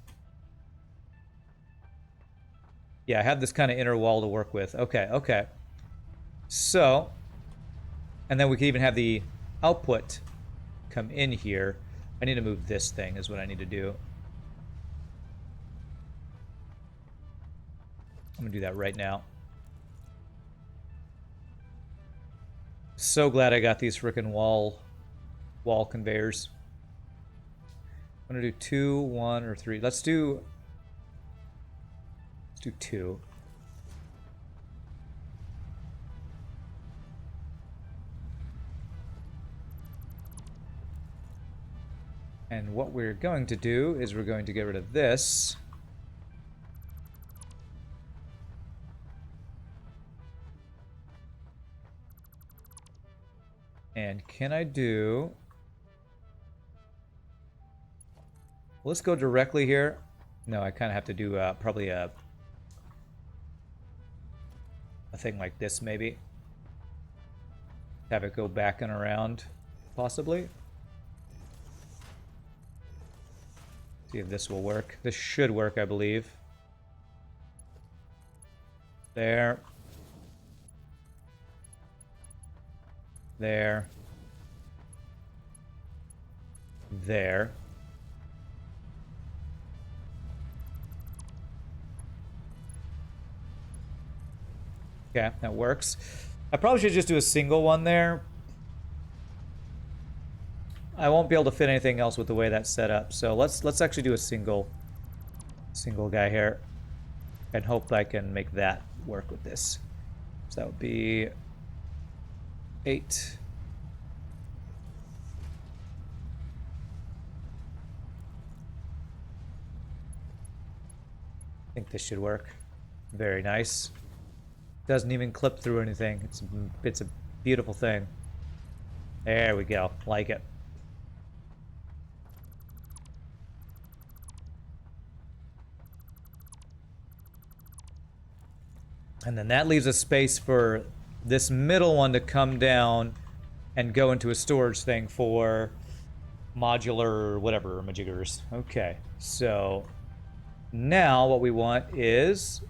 Yeah, I have this kind of inner wall to work with. Okay, okay. So, and then we could even have the output come in here. I need to move this thing is what I need to do. I'm gonna do that right now. So glad I got these frickin' wall conveyors. I'm gonna do 2, 1, or 3. Let's do 2. And what we're going to do is we're going to get rid of this. And can I do... Let's go directly here. No, I kind of have to do probably a thing like this, maybe. Have it go back and around, possibly. See if this will work. This should work, I believe. There. There. There. Okay, that works. I probably should just do a single one there. I won't be able to fit anything else with the way that's set up. So let's actually do a single guy here and hope I can make that work with this. So that would be 8. I think this should work. Very nice. Doesn't even clip through anything. It's a beautiful thing. There we go. Like it. And then that leaves a space for this middle one to come down and go into a storage thing for modular or whatever majiggers. Okay, so now what we want is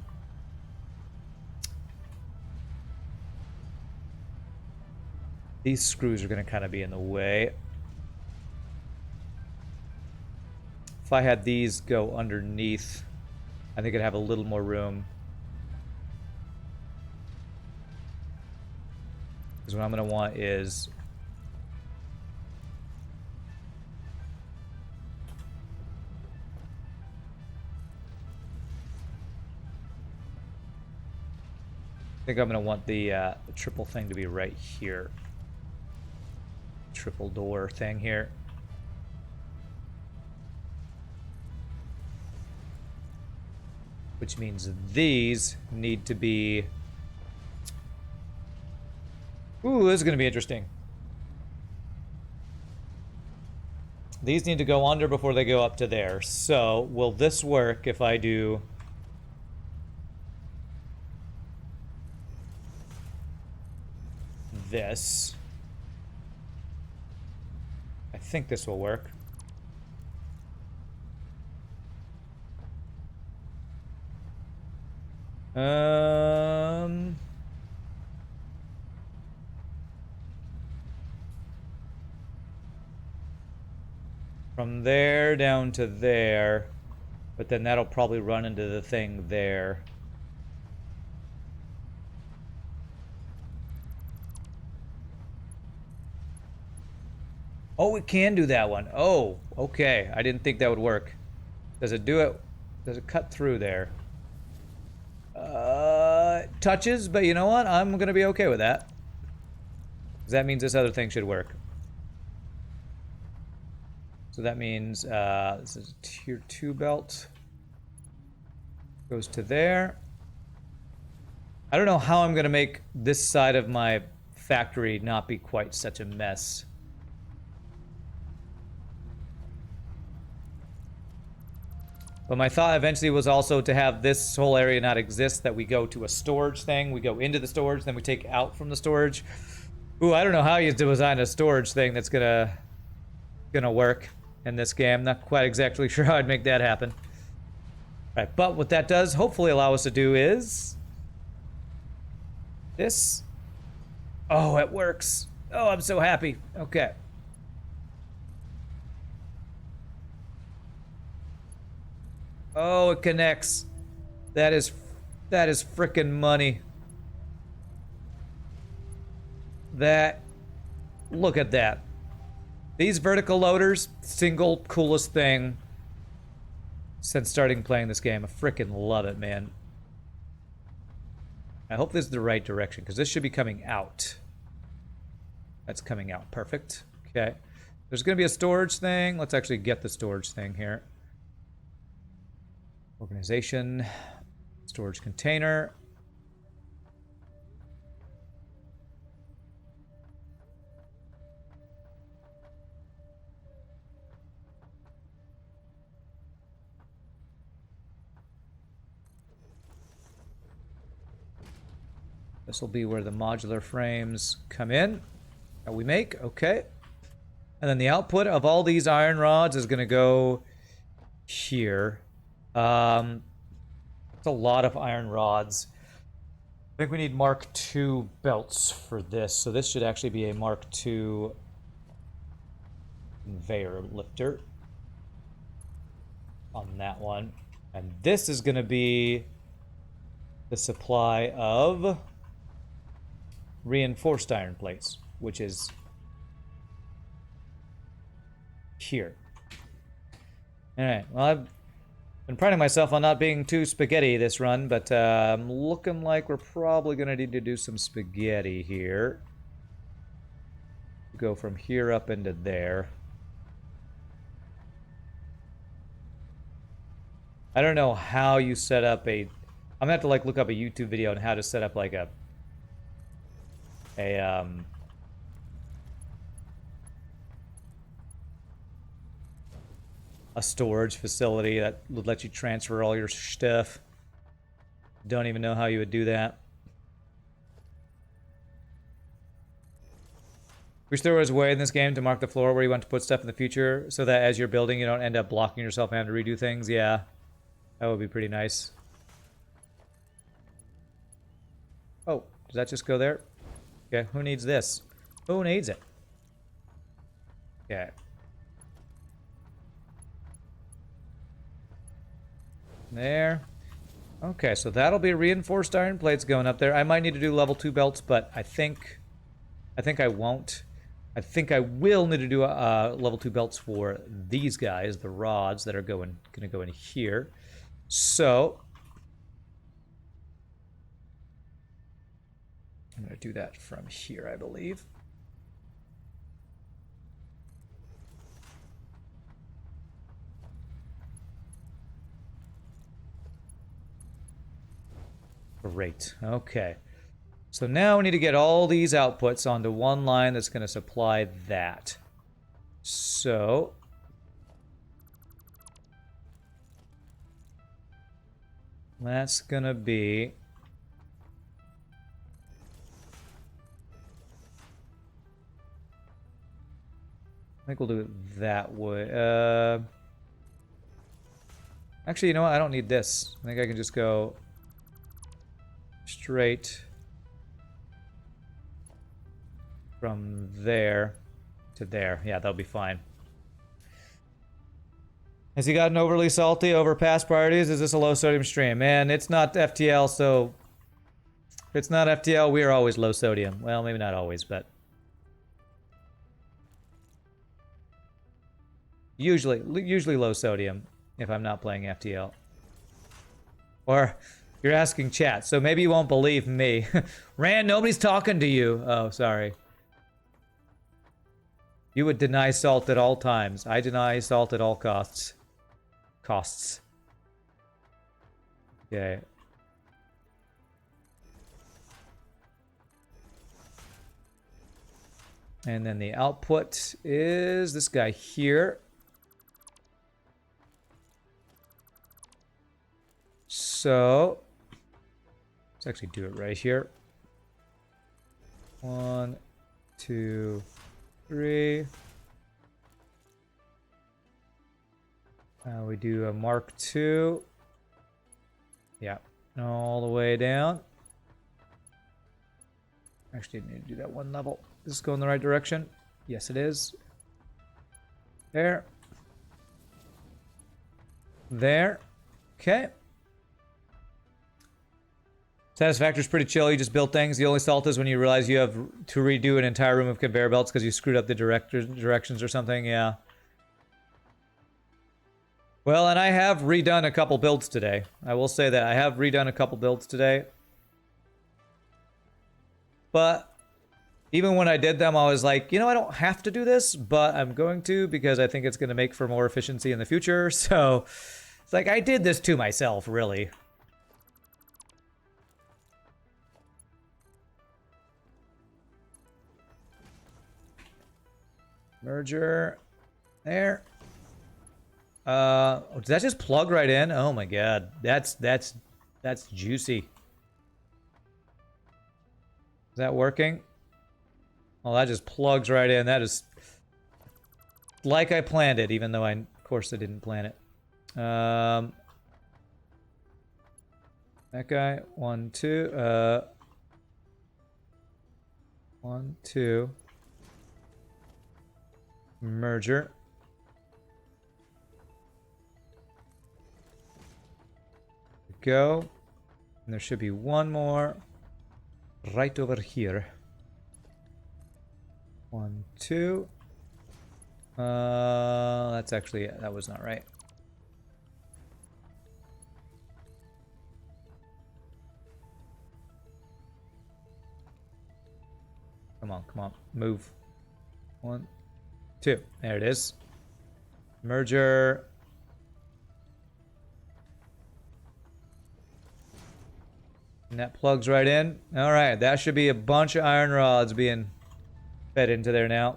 these screws are going to kind of be in the way. If I had these go underneath, I think I'd have a little more room. Because what I'm going to want is I think I'm going to want the triple thing to be right here. Triple door thing here. Which means these need to be... Ooh, this is going to be interesting. These need to go under before they go up to there. So, will this work if I do... this? I think this will work. From there down to there, but then that'll probably run into the thing there. Oh, it can do that one. Oh, okay. I didn't think that would work. Does it do it? Does it cut through there? It touches, but you know what? I'm gonna be okay with that. 'Cause that means this other thing should work. So that means this is a tier 2 belt. Goes to there. I don't know how I'm gonna make this side of my factory not be quite such a mess. But my thought eventually was also to have this whole area not exist, that we go to a storage thing, we go into the storage, then we take out from the storage. Ooh, I don't know how you design a storage thing that's gonna work in this game. Not quite exactly sure how I'd make that happen. Right, but what that does hopefully allow us to do is this. Oh, it works. Oh, I'm so happy. Okay. Oh, it connects. That is frickin' money. That, look at that. These vertical loaders, single coolest thing since starting playing this game. I frickin' love it, man. I hope this is the right direction, because this should be coming out. That's coming out. Perfect. Okay. There's going to be a storage thing. Let's actually get the storage thing here. Organization. Storage container. This will be where the modular frames come in that we make. Okay. And then the output of all these iron rods is going to go here. It's a lot of iron rods. I think we need Mark II belts for this. So this should actually be a Mark II conveyor lifter on that one. And this is going to be the supply of reinforced iron plates, which is here. Alright, well, I've been priding myself on not being too spaghetti this run, but I'm looking like we're probably going to need to do some spaghetti here. Go from here up into there. I don't know how you set up a... I'm gonna have to like look up a YouTube video on how to set up like a storage facility that would let you transfer all your stuff. Don't even know how you would do that. Wish there was a way in this game to mark the floor where you want to put stuff in the future so that as you're building you don't end up blocking yourself and having to redo things. Yeah, that would be pretty nice. Oh, does that just go there? Okay, who needs this? Who needs it? Okay. There. Okay, so that'll be reinforced iron plates going up there. I might need to do level 2 belts, but I think I won't. I think I will need to do level 2 belts for these guys, the rods that are gonna go in here. So I'm going to do that from here, I believe. Great. Okay. So now we need to get all these outputs onto one line that's going to supply that. So That's gonna be... I think we'll do it that way. Actually, you know what? I don't need this. I think I can just go straight from there to there. Yeah, that'll be fine. Has he gotten overly salty over past priorities? Is this a low sodium stream? Man, it's not FTL, so if it's not FTL, we are always low sodium. Well, maybe not always, but usually low sodium if I'm not playing FTL. Or you're asking chat, so maybe you won't believe me. Rand, nobody's talking to you. Oh, sorry. You would deny salt at all times. I deny salt at all costs. Okay. And then the output is this guy here. So let's actually do it right here. 1, 2, 3. We do a Mark II. Yeah, all the way down. Actually, I need to do that one level. Is this going the right direction? Yes, it is. There. There. Okay. Satisfactory is pretty chill. You just build things. The only salt is when you realize you have to redo an entire room of conveyor belts because you screwed up the directions or something. Yeah. Well, and I have redone a couple builds today. I will say that I have redone a couple builds today. But even when I did them, I was like, you know, I don't have to do this, but I'm going to because I think it's going to make for more efficiency in the future. So it's like I did this to myself, really. Merger. There. Does that just plug right in? Oh my god. That's juicy. Is that working? Oh, that just plugs right in. That is like I planned it, even though of course I didn't plan it. That guy. 1, 2. 1, 2. Merger. Go. And there should be one more right over here. 1, 2. That's actually, that was not right. Come on, come on, move. 1, 2. There it is. Merger. And that plugs right in. All right, that should be a bunch of iron rods being fed into there now.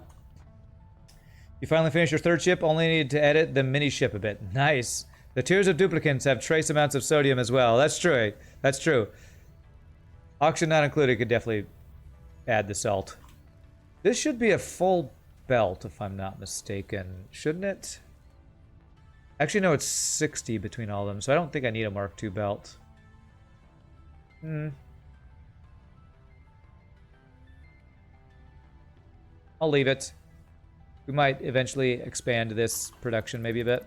You finally finished your third ship, only need to edit the mini ship a bit. Nice. The tiers of duplicants have trace amounts of sodium as well. That's true. That's true. Auction not included could definitely add the salt. This should be a full belt, if I'm not mistaken. Shouldn't it? Actually, no, it's 60 between all of them, so I don't think I need a Mark II belt. I'll leave it. We might eventually expand this production maybe a bit.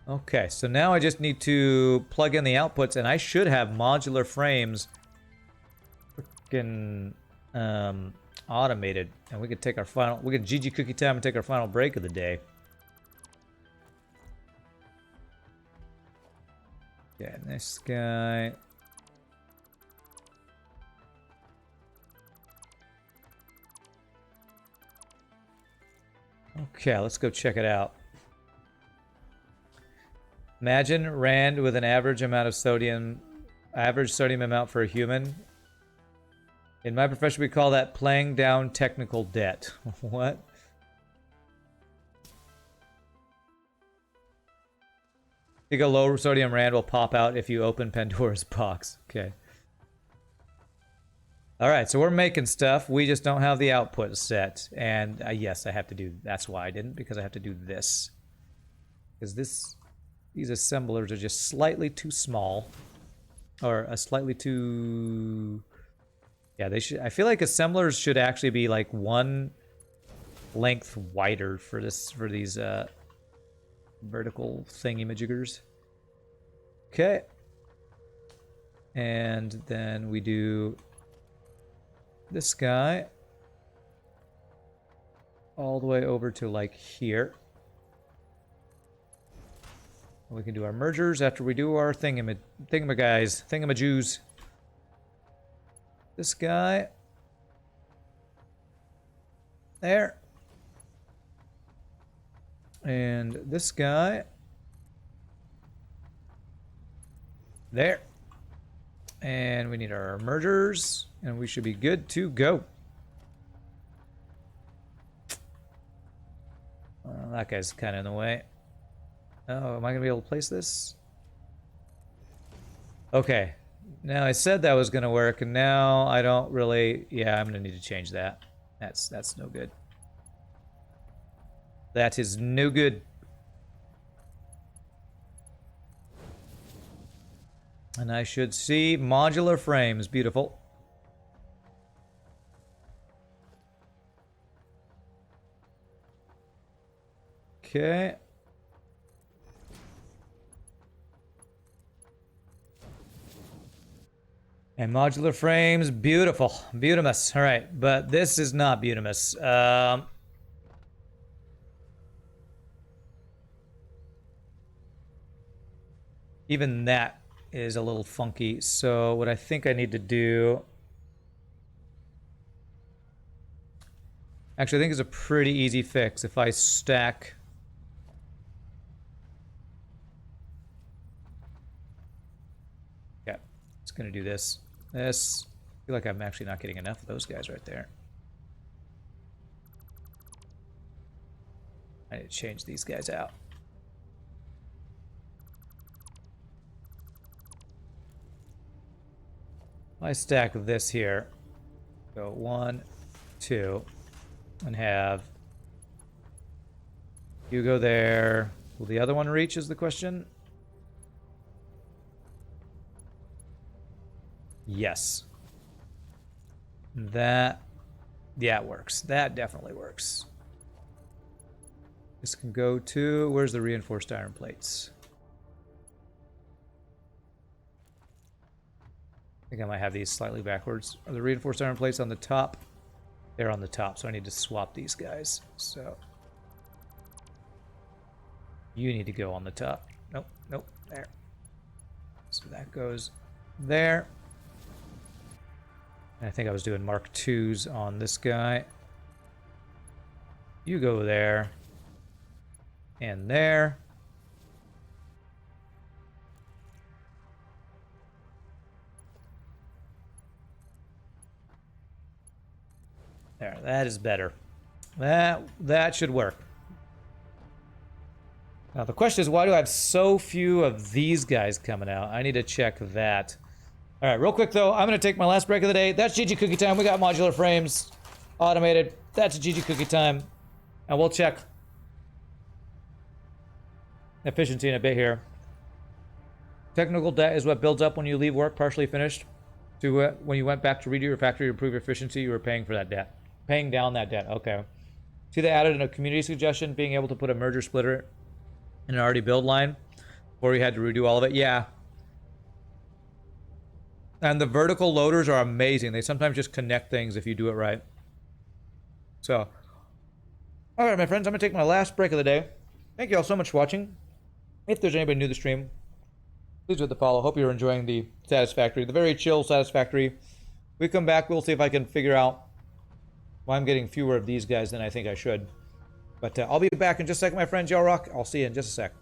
Okay, so now I just need to plug in the outputs, and I should have modular frames freaking automated, and we could take our final, we could GG cookie time and take our final break of the day. Yeah, this guy. Okay, let's go check it out. Imagine Rand with an average amount of sodium, average sodium amount for a human. In my profession, we call that playing down technical debt. What? think a low sodium rand will pop out if you open Pandora's box. Okay. All right, so we're making stuff. We just don't have the output set. And yes, I have to do, that's why I didn't, because I have to do this. Because these assemblers are just slightly too small. Or a slightly too... Yeah, they should, I feel like assemblers should actually be like one length wider for this, for these vertical thingy-majiggers. Okay. And then we do this guy all the way over to like here. We can do our mergers after we do our thingamajews. This guy. There. And this guy. There. And we need our mergers, and we should be good to go. That guy's kind of in the way. Oh, am I going to be able to place this? Okay. Now, I said that was going to work, and now I don't really... Yeah, I'm going to need to change that. That's no good. That is no good. And I should see modular frames. Beautiful. Okay. And modular frames. Beautiful. Beautimous. All right. But this is not beautimous. Even that is a little funky. So what I think I need to do... Actually, I think it's a pretty easy fix if I stack... Yeah, it's going to do this. This. I feel like I'm actually not getting enough of those guys right there. I need to change these guys out. I stack this here. Go 1, 2, and have you go there. Will the other one reach is the question? Yes. That, yeah, it works. That definitely works. This can go to, where's the reinforced iron plates? I think I might have these slightly backwards. Are the reinforced iron plates on the top? They're on the top, so I need to swap these guys. So you need to go on the top. Nope, nope, there. So that goes there. And I think I was doing Mark IIs on this guy. You go there. And there. There, that is better. That should work. Now the question is, why do I have so few of these guys coming out? I need to check that. All right, real quick though, I'm gonna take my last break of the day. That's GG Cookie Time. We got modular frames, automated. That's GG Cookie Time, and we'll check efficiency in a bit here. Technical debt is what builds up when you leave work partially finished. To when you went back to redo your factory to improve your efficiency, you were paying for that debt. Paying down that debt. Okay. See, they added in a community suggestion, being able to put a merger splitter in an already build line, or you had to redo all of it. Yeah. And the vertical loaders are amazing. They sometimes just connect things if you do it right. So, all right, my friends, I'm gonna take my last break of the day. Thank you all so much for watching. If there's anybody new to the stream, please hit the follow. Hope you're enjoying the Satisfactory, the very chill Satisfactory. We come back, we'll see if I can figure out why I'm getting fewer of these guys than I think I should. But I'll be back in just a second, my friends. Y'all rock. I'll see you in just a sec.